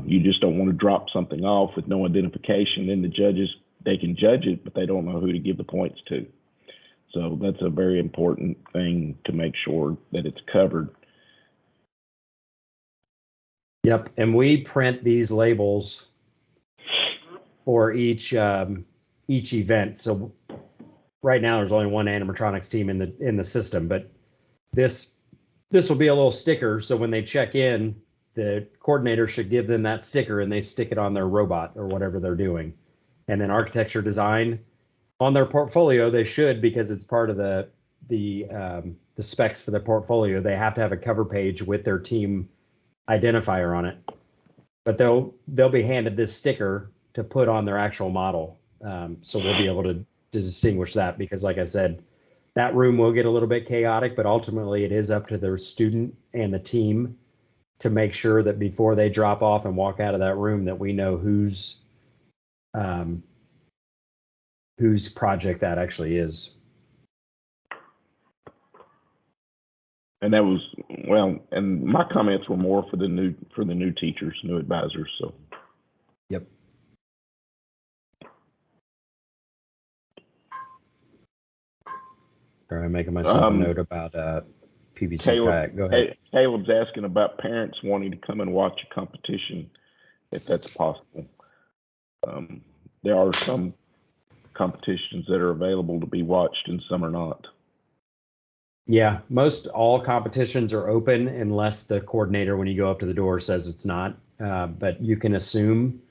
You just don't want to drop something off with no identification. Then the judges, they can judge it, but they don't know who to give the points to. So that's a very important thing to make sure that it's covered. Yep, and we print these labels for each event. So right now there's only one animatronics team in the system, but this will be a little sticker. So when they check in, the coordinator should give them that sticker and they stick it on their robot or whatever they're doing. And then architecture design on their portfolio, they should, because it's part of the specs for the portfolio, they have to have a cover page with their team identifier on it. But they'll be handed this sticker to put on their actual model. So we'll be able to distinguish that, because like I said, that room will get a little bit chaotic, but ultimately it is up to their student and the team to make sure that before they drop off and walk out of that room, that we know whose project that actually is. And that was, well, and my comments were more for the new teachers, new advisors. So. Yep. All right, I'm making myself a note about PVC kayak. Go ahead. Caleb's asking about parents wanting to come and watch a competition, if that's possible. There are some competitions that are available to be watched and some are not. Yeah, most all competitions are open unless the coordinator, when you go up to the door, says it's not. But you can assume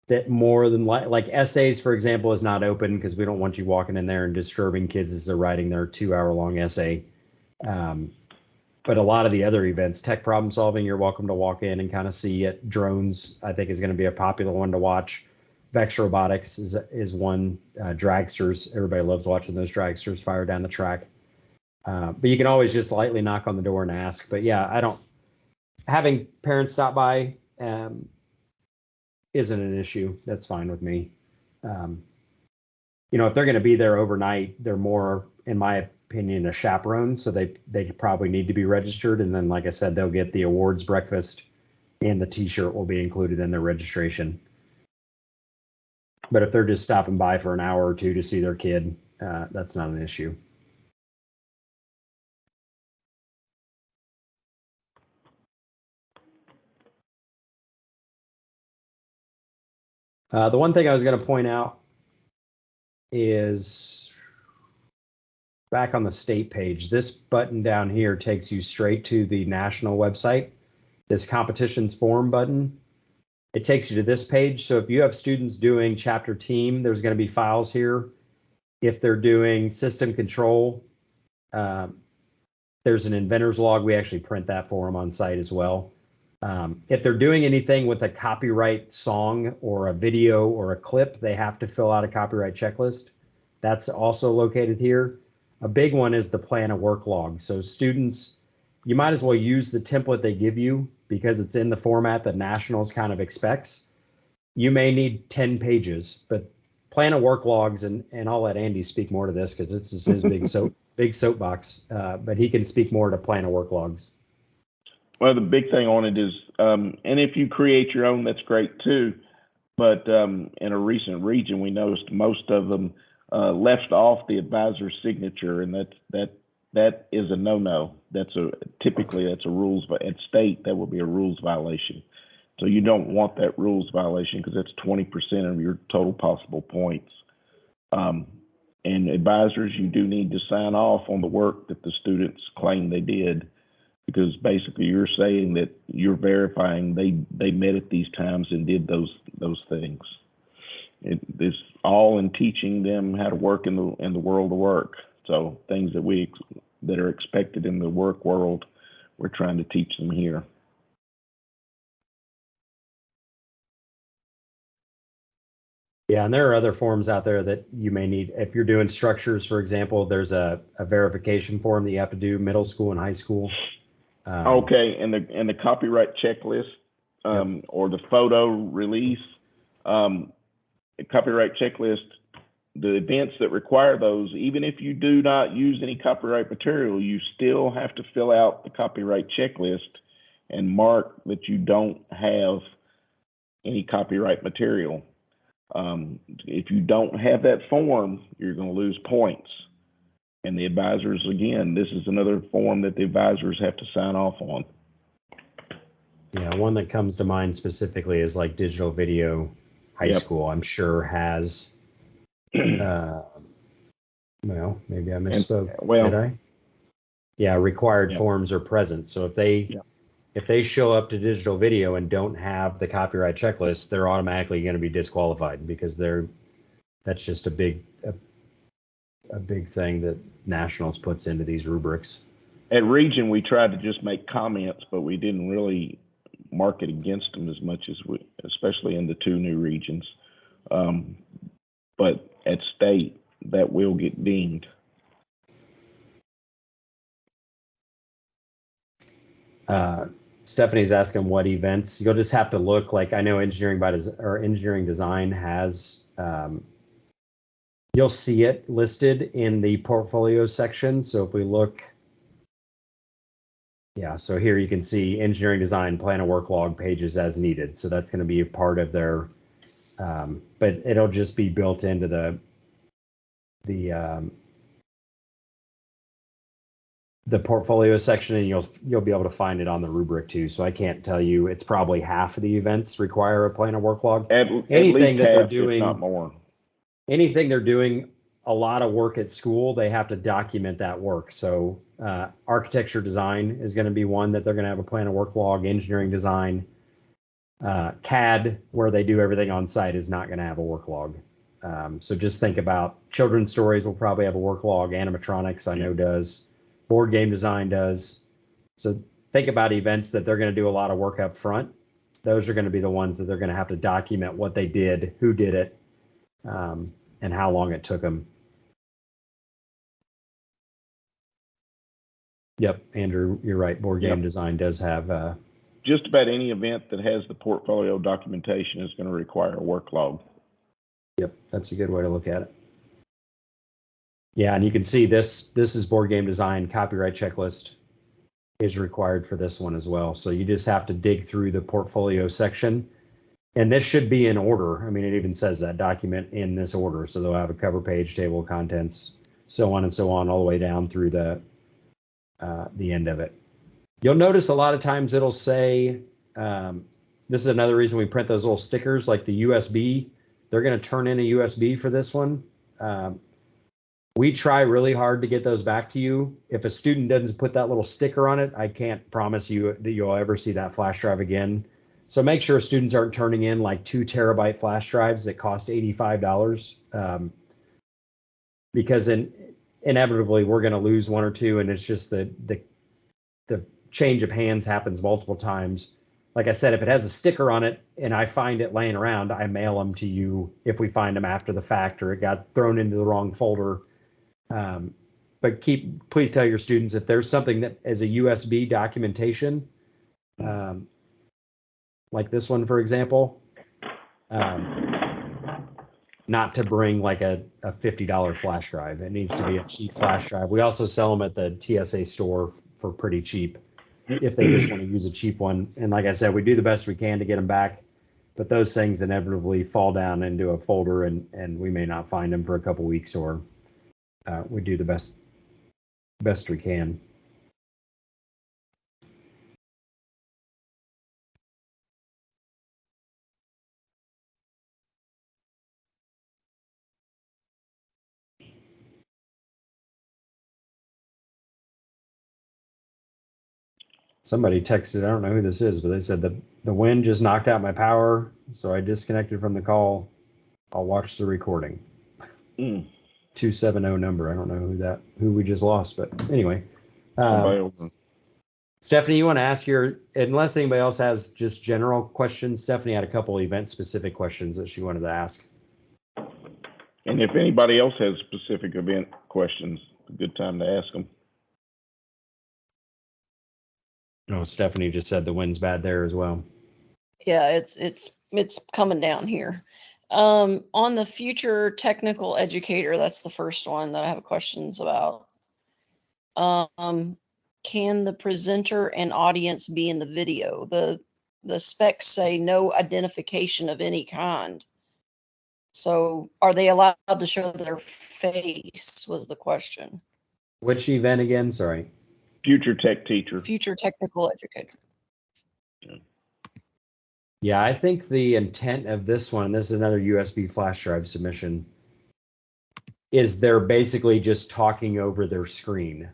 that more than like essays, for example, is not open because we don't want you walking in there and disturbing kids as they're writing their 2-hour-long essay. But a lot of the other events, tech problem solving, you're welcome to walk in and kind of see it. Drones, I think, is going to be a popular one to watch. Vex Robotics is one. Dragsters, everybody loves watching those dragsters fire down the track. But you can always just lightly knock on the door and ask. But yeah, having parents stop by isn't an issue. That's fine with me. if they're going to be there overnight, they're more, in my opinion, a chaperone. So they probably need to be registered. And then, like I said, they'll get the awards breakfast and the t-shirt will be included in their registration. But if they're just stopping by for an hour or two to see their kid, that's not an issue. The one thing I was going to point out is back on the state page, this button down here takes you straight to the national website. This competitions form button, it takes you to this page. So if you have students doing chapter team, there's going to be files here. If they're doing system control, there's an inventor's log. We actually print that for them on site as well. If they're doing anything with a copyright song or a video or a clip, they have to fill out a copyright checklist. That's also located here. A big one is the plan of work log. So students, you might as well use the template they give you because it's in the format that Nationals kind of expects. You may need 10 pages, but plan of work logs, and I'll let Andy speak more to this because this is his big soapbox, but he can speak more to plan of work logs. Well, the big thing on it is, and if you create your own, that's great too. But in a recent region, we noticed most of them left off the advisor's signature, and that is a no-no. Typically that's a rules, but at state that would be a rules violation. So you don't want that rules violation because that's 20% of your total possible points. And advisors, you do need to sign off on the work that the students claim they did, because basically you're saying that you're verifying they met at these times and did those things. It is all in teaching them how to work in the world of work. So things that are expected in the work world, we're trying to teach them here. Yeah, and there are other forms out there that you may need. If you're doing structures, for example, there's a verification form that you have to do middle school and high school. Okay, and the copyright checklist, Yep. or the photo release, copyright checklist, the events that require those, even if you do not use any copyright material, you still have to fill out the copyright checklist and mark that you don't have any copyright material. If you don't have that form, you're going to lose points. And the advisors, again, this is another form that the advisors have to sign off on. Yeah, one that comes to mind specifically is like digital video high Yep. school. I'm sure has, well, maybe I misspoke. Did I? Yeah, required Yep. forms are present. So if they show up to digital video and don't have the copyright checklist, they're automatically going to be disqualified because that's just a big thing that Nationals puts into these rubrics. At Region, we tried to just make comments, but we didn't really mark it against them as much as especially in the two new regions. But at state, that will get deemed. Stephanie's asking what events. You'll just have to look. Like I know engineering design has. You'll see it listed in the portfolio section. So if we look, yeah, so here you can see engineering design plan of work log pages as needed. So that's going to be a part of their, but it'll just be built into the portfolio section, and you'll be able to find it on the rubric too. So I can't tell you, it's probably half of the events require a plan of work log. Anything that they're doing, if not more. Anything they're doing a lot of work at school, they have to document that work. So architecture design is going to be one that they're going to have a plan of work log. Engineering design, CAD, where they do everything on site, is not going to have a work log. So just think about children's stories will probably have a work log. Animatronics, I know, does. Board game design does. So think about events that they're going to do a lot of work up front. Those are going to be the ones that they're going to have to document what they did, who did it, and how long it took them. Yep, Andrew, you're right. Board game design does have. Just about any event that has the portfolio documentation is going to require a work log. Yep, that's a good way to look at it. Yeah, and you can see this is board game design. Copyright checklist is required for this one as well. So you just have to dig through the portfolio section. And this should be in order. I mean, it even says that document in this order. So they'll have a cover page, table of contents, so on and so on, all the way down through the end of it. You'll notice a lot of times it'll say, this is another reason we print those little stickers like the USB. They're going to turn in a USB for this one. We try really hard to get those back to you. If a student doesn't put that little sticker on it, I can't promise you that you'll ever see that flash drive again. So make sure students aren't turning in like 2 terabyte flash drives that cost $85, because inevitably we're going to lose 1 or 2, and it's just the change of hands happens multiple times. Like I said, if it has a sticker on it and I find it laying around, I mail them to you if we find them after the fact or it got thrown into the wrong folder. But please tell your students if there's something that is a USB documentation, like this one, for example, not to bring like a $50 flash drive. It needs to be a cheap flash drive. We also sell them at the TSA store for pretty cheap if they just want to use a cheap one. And like I said, we do the best we can to get them back, but those things inevitably fall down into a folder and we may not find them for a couple weeks, or we do the best we can. Somebody texted, I don't know who this is, but they said the wind just knocked out my power, so I disconnected from the call. I'll watch the recording. 270 number. I don't know who we just lost, but anyway. Stephanie, you want to ask unless anybody else has just general questions, Stephanie had a couple event-specific questions that she wanted to ask. And if anybody else has specific event questions, a good time to ask them. No, Stephanie just said the wind's bad there as well. Yeah, it's coming down here. On the future technical educator, that's the first one that I have questions about. Can the presenter and audience be in the video? The specs say no identification of any kind. So are they allowed to show their face, was the question. Which event again? Sorry. Future tech teacher. Future technical educator. Yeah, I think the intent of this one, this is another USB flash drive submission, is they're basically just talking over their screen.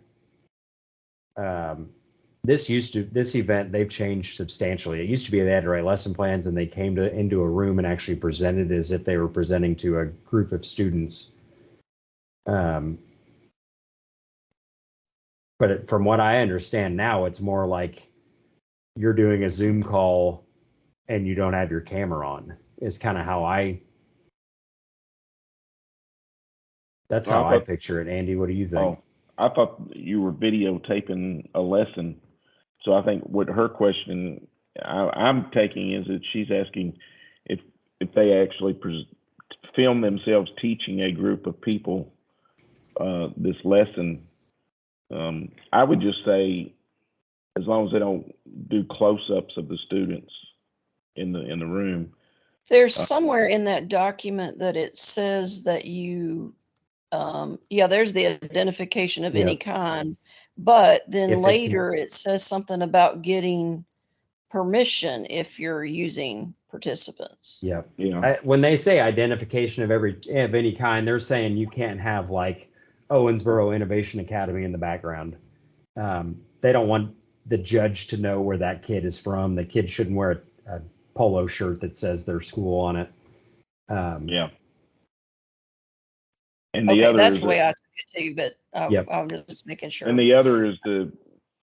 This event, they've changed substantially. It used to be they had to write lesson plans and they came into a room and actually presented as if they were presenting to a group of students. But from what I understand now, it's more like you're doing a Zoom call and you don't have your camera on. Is kind of how I picture it. Andy, what do you think? Oh, I thought you were videotaping a lesson. So I think what her question I'm taking is that she's asking if they actually film themselves teaching a group of people this lesson. I would just say, as long as they don't do close-ups of the students in the room. There's somewhere in that document that it says that you, there's the identification of any kind, but then later it says something about getting permission if you're using participants. Yeah. When they say identification of any kind, they're saying you can't have like Owensboro Innovation Academy in the background. They don't want the judge to know where that kid is from. The kid shouldn't wear a polo shirt that says their school on it. And the other that's the way I took it too, but I'm just making sure. And the other is the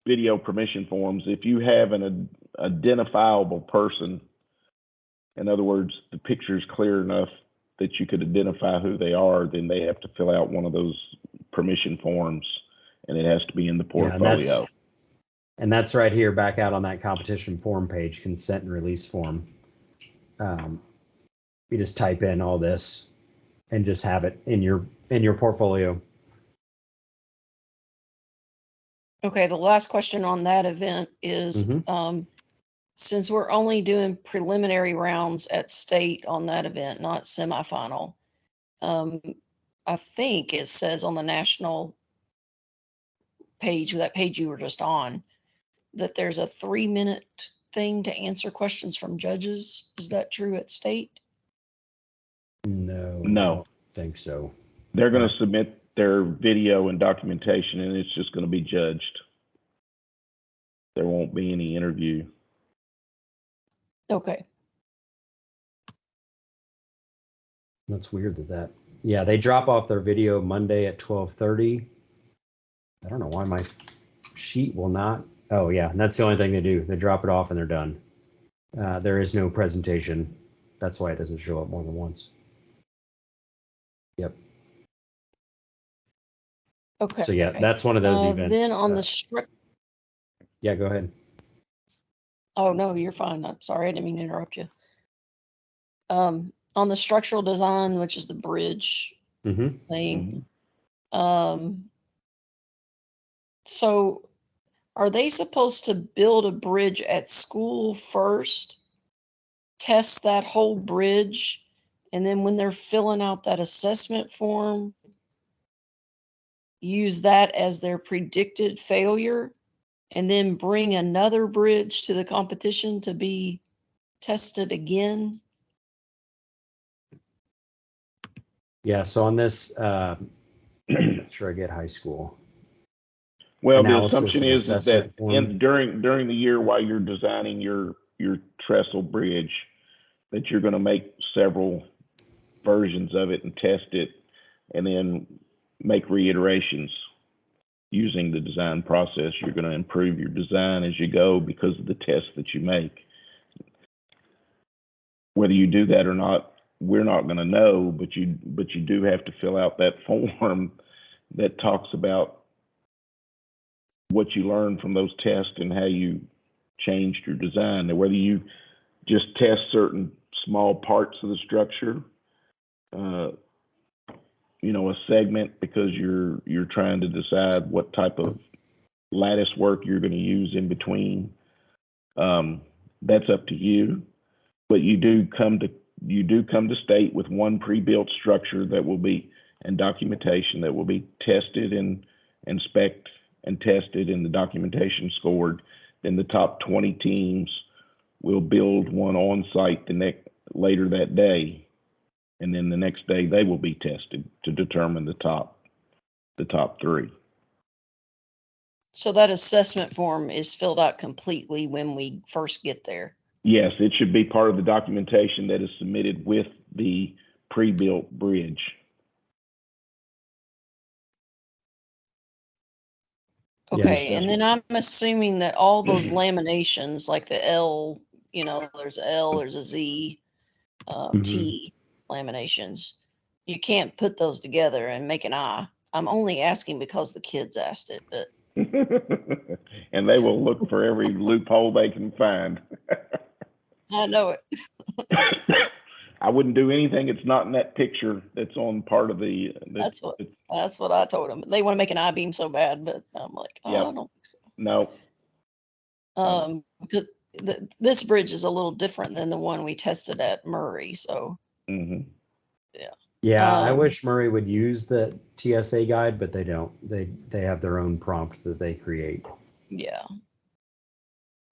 video permission forms. If you have an identifiable person, in other words, the picture is clear enough that you could identify who they are, then they have to fill out one of those permission forms, and it has to be in the portfolio. And that's right here, back out on that competition form page, consent and release form. You just type in all this and just have it in your portfolio. Okay, the last question on that event is, Mhm. since we're only doing preliminary rounds at state on that event, not semifinal, I think it says on the national page, that page you were just on, that there's a 3-minute thing to answer questions from judges. Is that true at state? No, I No. don't think so. They're going to submit their video and documentation, and it's just going to be judged. There won't be any interview. Okay. That's weird that. Yeah, they drop off their video Monday at 12:30. I don't know why my sheet will not. Oh yeah, and that's the only thing they do. They drop it off and they're done. There is no presentation. That's why it doesn't show up more than once. Yep. Okay. So yeah, that's one of those events. Then on the yeah, go ahead. Oh no, you're fine. I'm sorry, I didn't mean to interrupt you. On the structural design, which is the bridge Mm-hmm. thing, so are they supposed to build a bridge at school first, test that whole bridge, and then when they're filling out that assessment form, use that as their predicted failure, and then bring another bridge to the competition to be tested again? Yeah, so on this, sure I get high school. Well, the Analysis assumption and is that assessment form. during the year while you're designing your trestle bridge, that you're going to make several versions of it and test it, and then make reiterations using the design process. You're going to improve your design as you go because of the tests that you make. Whether you do that or not, we're not going to know, but you do have to fill out that form that talks about what you learned from those tests and how you changed your design. Now, whether you just test certain small parts of the structure, a segment because you're trying to decide what type of lattice work you're going to use in between. That's up to you, but you do come to state with one pre-built structure that will be, and documentation that will be tested and inspected and tested, and the documentation scored. Then the top 20 teams will build one on site later that day, and then the next day they will be tested to determine the top 3. So that assessment form is filled out completely when we first get there? Yes, it should be part of the documentation that is submitted with the pre-built bridge. Okay, and then I'm assuming that all those laminations, like the L, there's a L, there's a Z, T laminations, you can't put those together and make an I. I'm only asking because the kids asked it, but. And they will look for every loophole they can find. I know it. I wouldn't do anything that's not in that picture that's on part of the. That's what I told them. They want to make an I-beam so bad, but I'm like, I don't think so. No. Because this bridge is a little different than the one we tested at Murray, so. Yeah, I wish Murray would use the TSA guide, but they don't. They have their own prompt that they create. Yeah.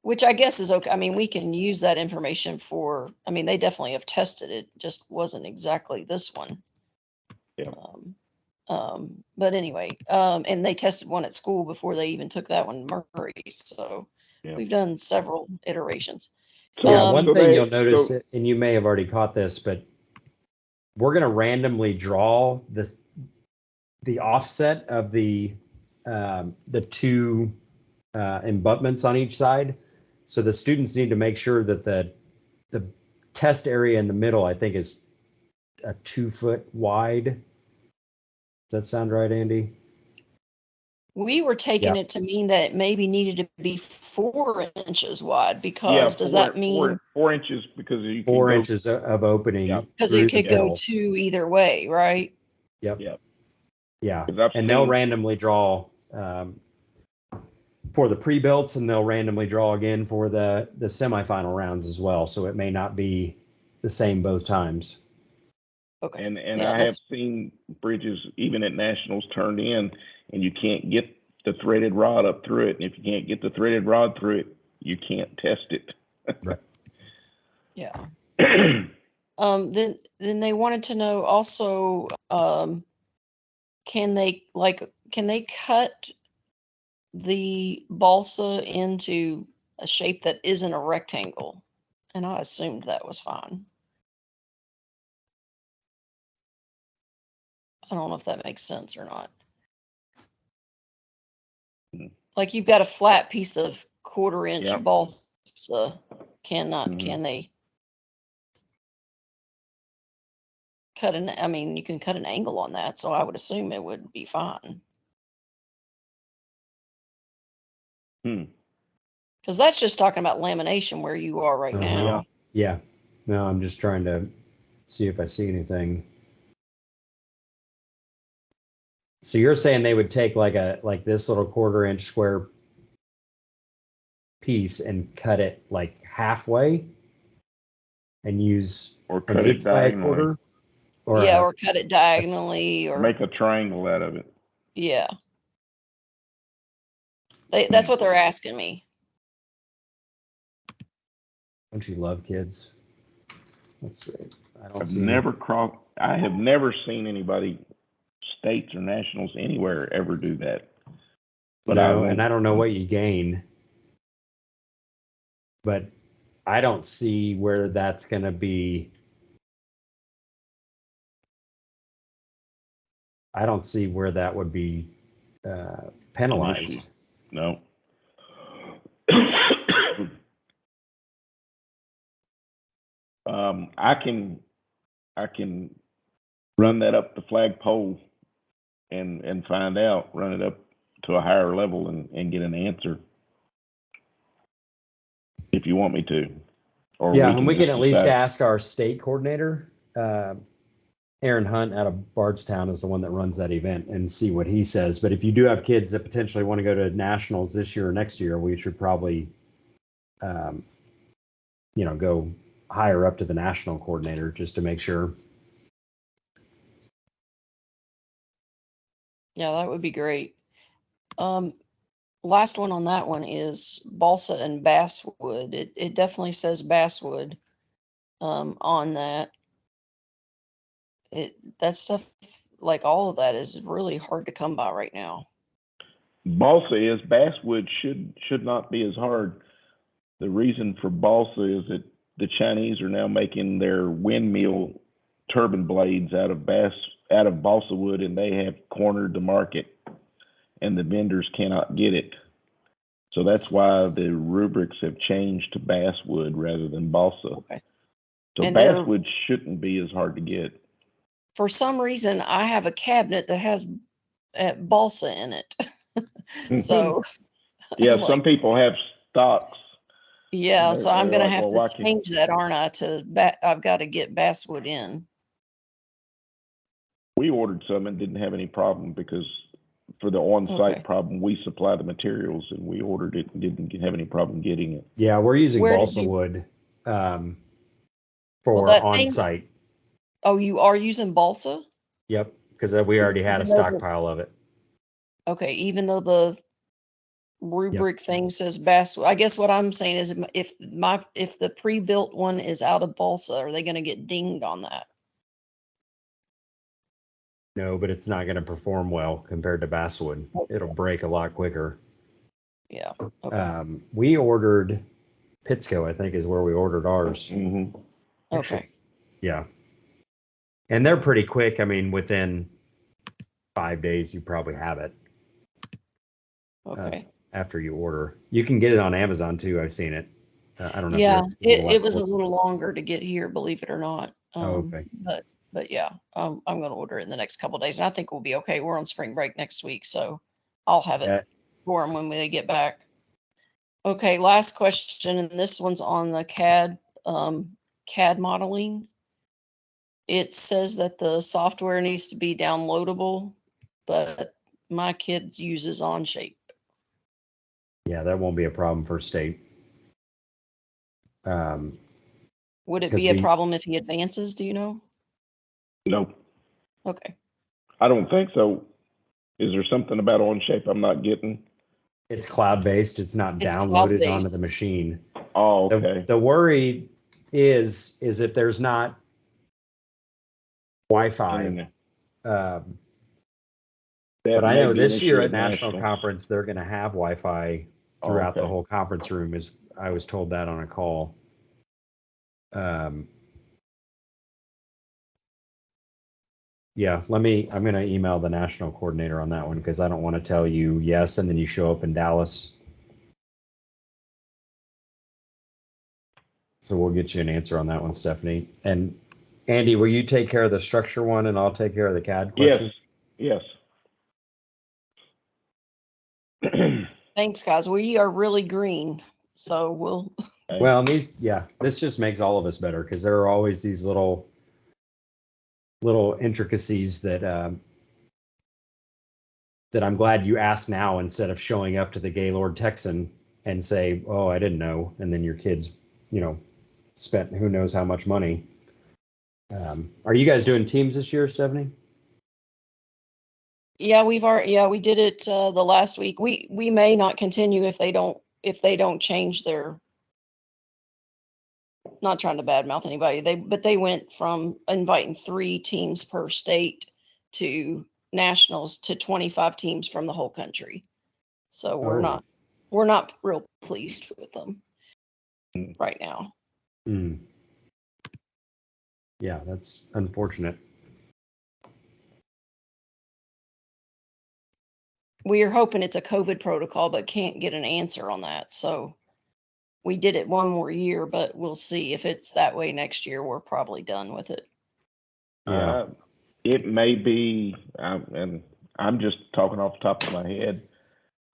Which I guess is okay. I mean, we can use that information they definitely have tested it, just wasn't exactly this one. Yeah. But anyway, and they tested one at school before they even took that one Murray. So we've done several iterations. Yeah, one thing you'll notice, and you may have already caught this, but we're going to randomly draw the offset of the two embutments on each side. So the students need to make sure that the test area in the middle, I think, is a 2 foot wide. Does that sound right, Andy? We were taking it to mean that it maybe needed to be 4 inches wide because does that mean 4 inches because you 4 inches of opening? Because you could go 2 either way, right? Yep. Yeah, and they'll randomly draw for the pre-builts, and they'll randomly draw again for the semifinal rounds as well. So it may not be the same both times. Okay. And Yeah, I have seen bridges even at nationals turned in, and you can't get the threaded rod up through it. And if you can't get the threaded rod through it, you can't test it. Right. Yeah. Then they wanted to know also, can they cut the balsa into a shape that isn't a rectangle? And I assumed that was fine. I don't know if that makes sense or not. Like you've got a flat piece of 1/4 inch Yep. balsa. Can they cut I mean, you can cut an angle on that, so I would assume it would be fine. Because that's just talking about lamination where you are right now. Yeah. No, I'm just trying to see if I see anything. So you're saying they would take like this little 1/4 inch square piece and cut it like halfway and use Or an cut it 1/8 by a diagonally. 1/4? Or cut it diagonally, or Make a triangle out of it. yeah. That's what they're asking me. Don't you love kids? Let's see. I have never seen anybody, states or nationals anywhere, ever do that. But and I don't know what you gain, but I don't see where that's going to be. I don't see where that would be penalized. No. I can run that up the flagpole and find out, run it up to a higher level and get an answer if you want me to. Or Yeah, and we can just at least decide. ask our state coordinator. Aaron Hunt out of Bardstown is the one that runs that event, and see what he says. But if you do have kids that potentially want to go to nationals this year or next year, we should probably, go higher up to the national coordinator just to make sure. Yeah, that would be great. Last one on that one is balsa and basswood. It definitely says basswood on that. That stuff, like all of that, is really hard to come by right now. Balsa is, basswood should not be as hard. The reason for balsa is that the Chinese are now making their windmill turbine blades out of balsa wood, and they have cornered the market, and the vendors cannot get it. So that's why the rubrics have changed to basswood rather than balsa. Okay. So And basswood shouldn't be as hard to get. For some reason, I have a cabinet that has balsa in it. So yeah, like, some people have stocks. Yeah, so I'm gonna have to can't change that, aren't I? I've got to get basswood in. We ordered some and didn't have any problem because for the on-site problem, we supply the materials and we ordered it and didn't have any problem getting it. Yeah, we're using balsa wood for on-site. Oh, you are using balsa? Yep, because we already had a stockpile of it. Okay, even though the rubric thing says basswood, I guess what I'm saying is if the pre-built one is out of balsa, are they going to get dinged on that? No, but it's not going to perform well compared to basswood. It'll break a lot quicker. Yeah. Okay. We ordered Pittsco, I think, is where we ordered ours. Mm-hmm. Okay. Yeah. And they're pretty quick. I mean, within 5 days, you probably have it. Okay. After you order, you can get it on Amazon too. I've seen it. I don't know. Yeah, it was a little longer to get here, believe it or not. Okay. But yeah, I'm going to order it in the next couple of days, and I think we'll be okay. We're on spring break next week, so I'll have it for them when they get back. Okay, last question, and this one's on the CAD modeling. It says that the software needs to be downloadable, but my kid uses Onshape. Yeah, that won't be a problem for state. Would it 'Cause be a we- problem if he advances? Do you know? Nope, Okay. I don't think so. Is there something about Onshape I'm not getting? It's cloud-based. It's not It's downloaded onto the cloud-based. machine. Oh, The, okay. the worry is if there's not Wi-Fi. Internet. Um, That but I may know be an this issue year at National Nationals. Conference, they're going to have Wi-Fi Oh, throughout the okay. whole conference room. Is I was told that on a call. Yeah, I'm going to email the national coordinator on that one because I don't want to tell you yes and then you show up in Dallas. So we'll get you an answer on that one, Stephanie. And Andy, will you take care of the structure one and I'll take care of the CAD question? Yes. Thanks, guys. We are really green, so we'll. Well, and this just makes all of us better because there are always these little intricacies that I'm glad you asked now instead of showing up to the Gaylord Texan and say, "Oh, I didn't know," and then your kids, spent who knows how much money. Are you guys doing teams this year, Stephanie? Yeah, we did it the last week. We may not continue if they don't change their. Not trying to badmouth anybody, but they went from inviting 3 teams per state to nationals to 25 teams from the whole country. So we're not real pleased with them right now. Yeah, that's unfortunate. We are hoping it's a COVID protocol, but can't get an answer on that. So we did it one more year, but we'll see if it's that way next year. We're probably done with it. Yeah. It may be, and I'm just talking off the top of my head,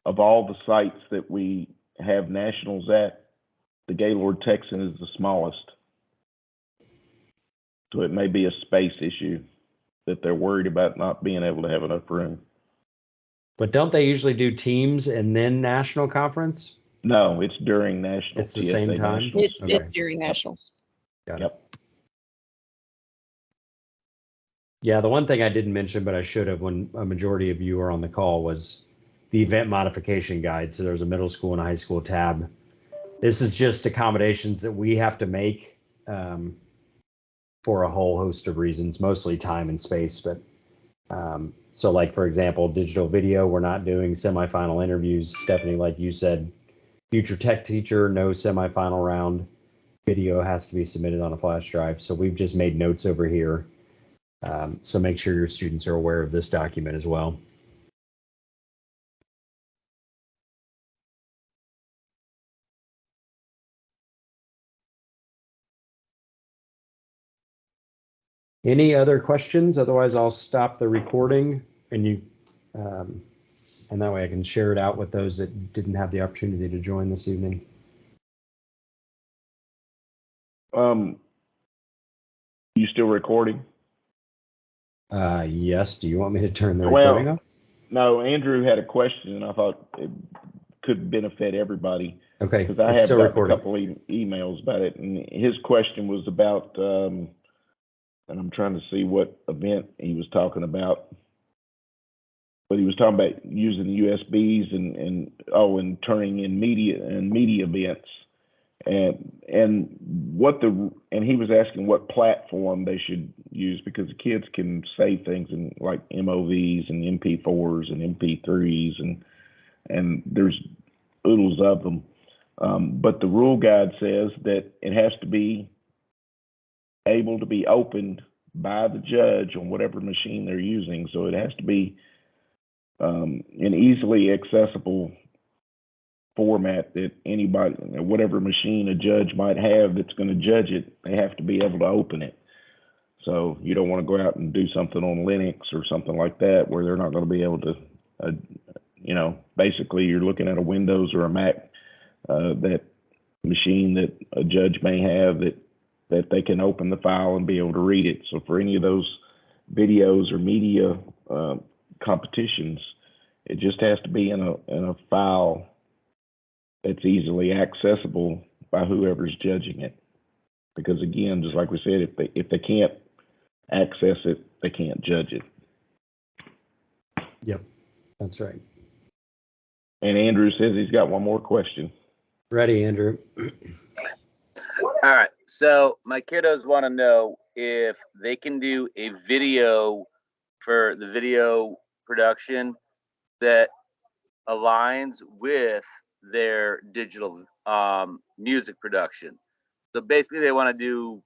of all the sites that we have nationals at, the Gaylord Texan is the smallest. So it may be a space issue that they're worried about not being able to have enough room. But don't they usually do teams and then national conference? No, it's during national. It's the same time? Nationals. It's during nationals. Got it. Yep. Yeah, the one thing I didn't mention, but I should have when a majority of you were on the call, was the event modification guide. So there's a middle school and a high school tab. This is just accommodations that we have to make for a whole host of reasons, mostly time and space. But so like, for example, digital video, we're not doing semifinal interviews. Stephanie, like you said, future tech teacher, no semifinal round. Video has to be submitted on a flash drive. So we've just made notes over here. So make sure your students are aware of this document as well. Any other questions? Otherwise, I'll stop the recording and and that way I can share it out with those that didn't have the opportunity to join this evening. You still recording? Yes. Do you want me to turn the recording off? No, Andrew had a question, and I thought it could benefit everybody. Okay. Because I have got a couple emails about it, and his question was about, and I'm trying to see what event he was talking about. But he was talking about using USBs and turning in media events. And he was asking what platform they should use, because the kids can save things in like MOVs and MP4s and MP3s and there's oodles of them. But the rule guide says that it has to be able to be opened by the judge on whatever machine they're using. So it has to be an easily accessible format that anybody, whatever machine a judge might have that's going to judge it, they have to be able to open it. So you don't want to go out and do something on Linux or something like that where they're not going to be able to, basically you're looking at a Windows or a Mac, that machine that a judge may have that they can open the file and be able to read it. So for any of those videos or media competitions, it just has to be in a file that's easily accessible by whoever's judging it. Because again, just like we said, if they can't access it, they can't judge it. Yep, that's right. And Andrew says he's got one more question. Ready, Andrew. All right. So my kiddos want to know if they can do a video for the video production that aligns with their digital music production. So basically, they want to do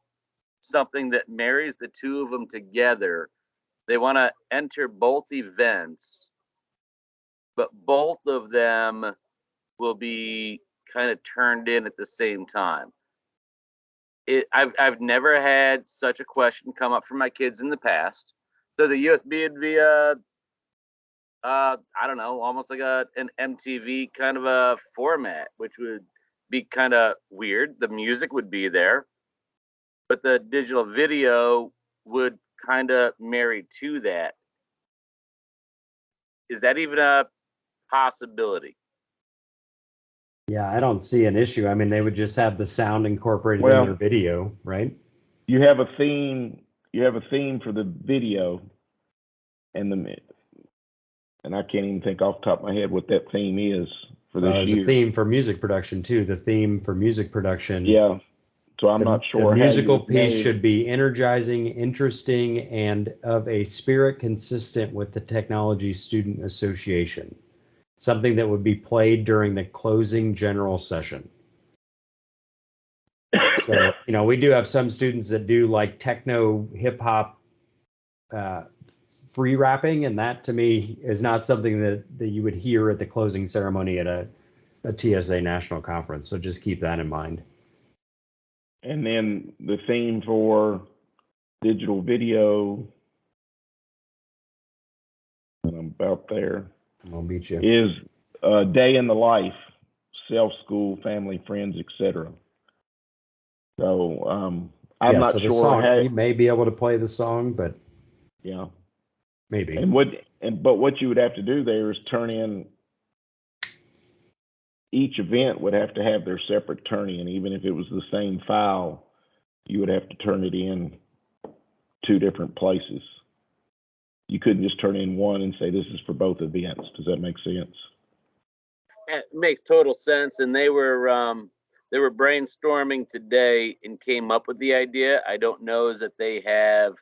something that marries the two of them together. They want to enter both events, but both of them will be kind of turned in at the same time. I've never had such a question come up for my kids in the past. So the USB would be I don't know, almost like an MTV kind of a format, which would be kind of weird. The music would be there, but the digital video would kind of marry to that. Is that even a possibility? Yeah, I don't see an issue. I mean, they would just have the sound incorporated in Well, their video, right? You have a theme. You have a theme for the video, and I can't even think off the top of my head what that theme is for this There's year. a theme for music production too. The theme for music production. Yeah. So I'm not sure. The musical how piece should be energizing, interesting, and of a spirit consistent with the Technology Student Association. Something that would be played during the closing general session. So, we do have some students that do like techno hip hop free rapping, and that to me is not something that you would hear at the closing ceremony at a TSA national conference. So just keep that in mind. And then the theme for digital video, and I'm about there, I'll beat you. is day in the life, self-school, family, friends, etc. So I'm not so the sure song, how. you may be able to play the song, but Yeah. maybe. But what you would have to do there is turn in. Each event would have to have their separate turn-in, even if it was the same file. You would have to turn it in 2 different places. You couldn't just turn in one and say this is for both events. Does that make sense? It makes total sense. And they were brainstorming today and came up with the idea. I don't know is that they have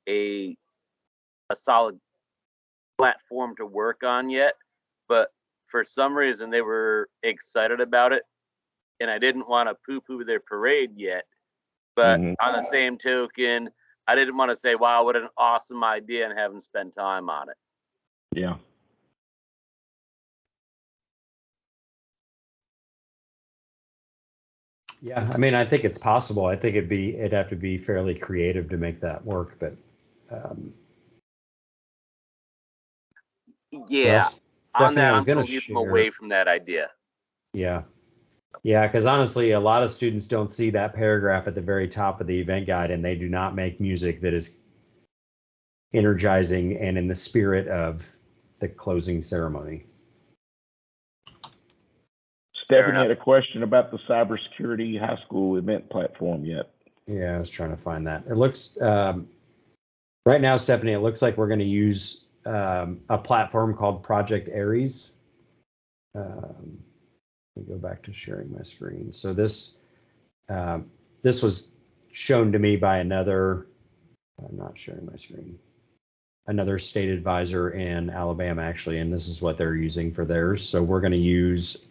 a solid platform to work on yet, but for some reason they were excited about it, and I didn't want to poo-poo their parade yet. But on the same token, I didn't want to say, wow, what an awesome idea, and have them spend time on it. Yeah. Yeah, I mean, I think it's possible. I think it'd have to be fairly creative to make that work, but Yeah, well, on Stephanie, that, I was I'm going going to to leave them share. away from that idea. Yeah, because honestly, a lot of students don't see that paragraph at the very top of the event guide, and they do not make music that is energizing and in the spirit of the closing ceremony. Stephanie had a question about the cybersecurity high school event platform yet. Yeah, I was trying to find that. It looks, right now, Stephanie, it looks like we're going to use a platform called Project Aries. Let me go back to sharing my screen. So this was shown to me by another, I'm not sharing my screen, another state advisor in Alabama, actually, and this is what they're using for theirs. So we're going to use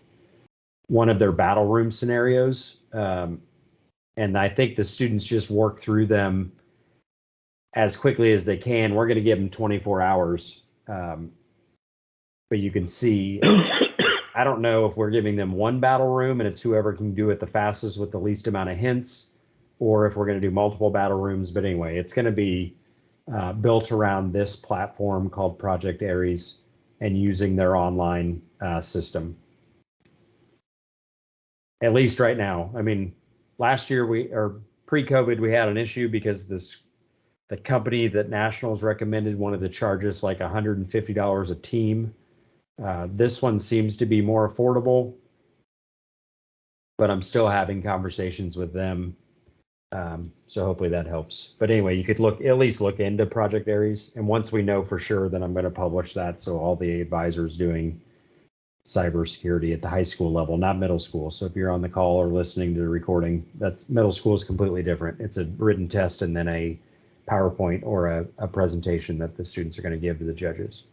one of their battle room scenarios. And I think the students just work through them as quickly as they can. We're going to give them 24 hours. But you can see, I don't know if we're giving them one battle room and it's whoever can do it the fastest with the least amount of hints, or if we're going to do multiple battle rooms. But anyway, it's going to be built around this platform called Project Aries and using their online system. At least right now. I mean, last year pre-COVID, we had an issue because the company that Nationals recommended wanted to charge us like $150 a team. This one seems to be more affordable. but I'm still having conversations with them. So hopefully that helps. But anyway, you could at least look into Project Aries. And once we know for sure, then I'm going to publish that. So all the advisors doing cybersecurity at the high school level, not middle school. So if you're on the call or listening to the recording, that's middle school is completely different. It's a written test and then a PowerPoint or a presentation that the students are going to give to the judges.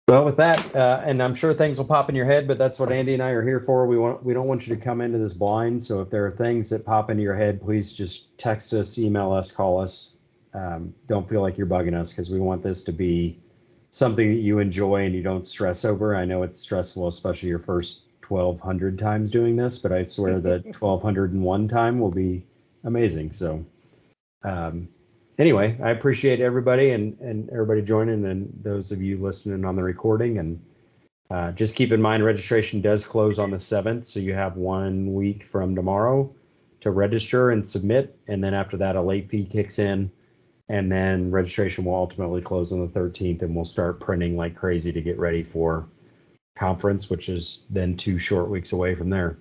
Well, with that, and I'm sure things will pop in your head, but that's what Andy and I are here for. We don't want you to come into this blind. So if there are things that pop into your head, please just text us, email us, call us. Don't feel like you're bugging us, because we want this to be something that you enjoy and you don't stress over. I know it's stressful, especially your first 1,200 times doing this, but I swear that 1,201 time will be amazing. So anyway, I appreciate everybody and everybody joining, and those of you listening on the recording. And just keep in mind, registration does close on the 7th. So you have 1 week from tomorrow to register and submit. And then after that, a late fee kicks in. And then registration will ultimately close on the 13th. And we'll start printing like crazy to get ready for conference, which is then 2 short weeks away from there.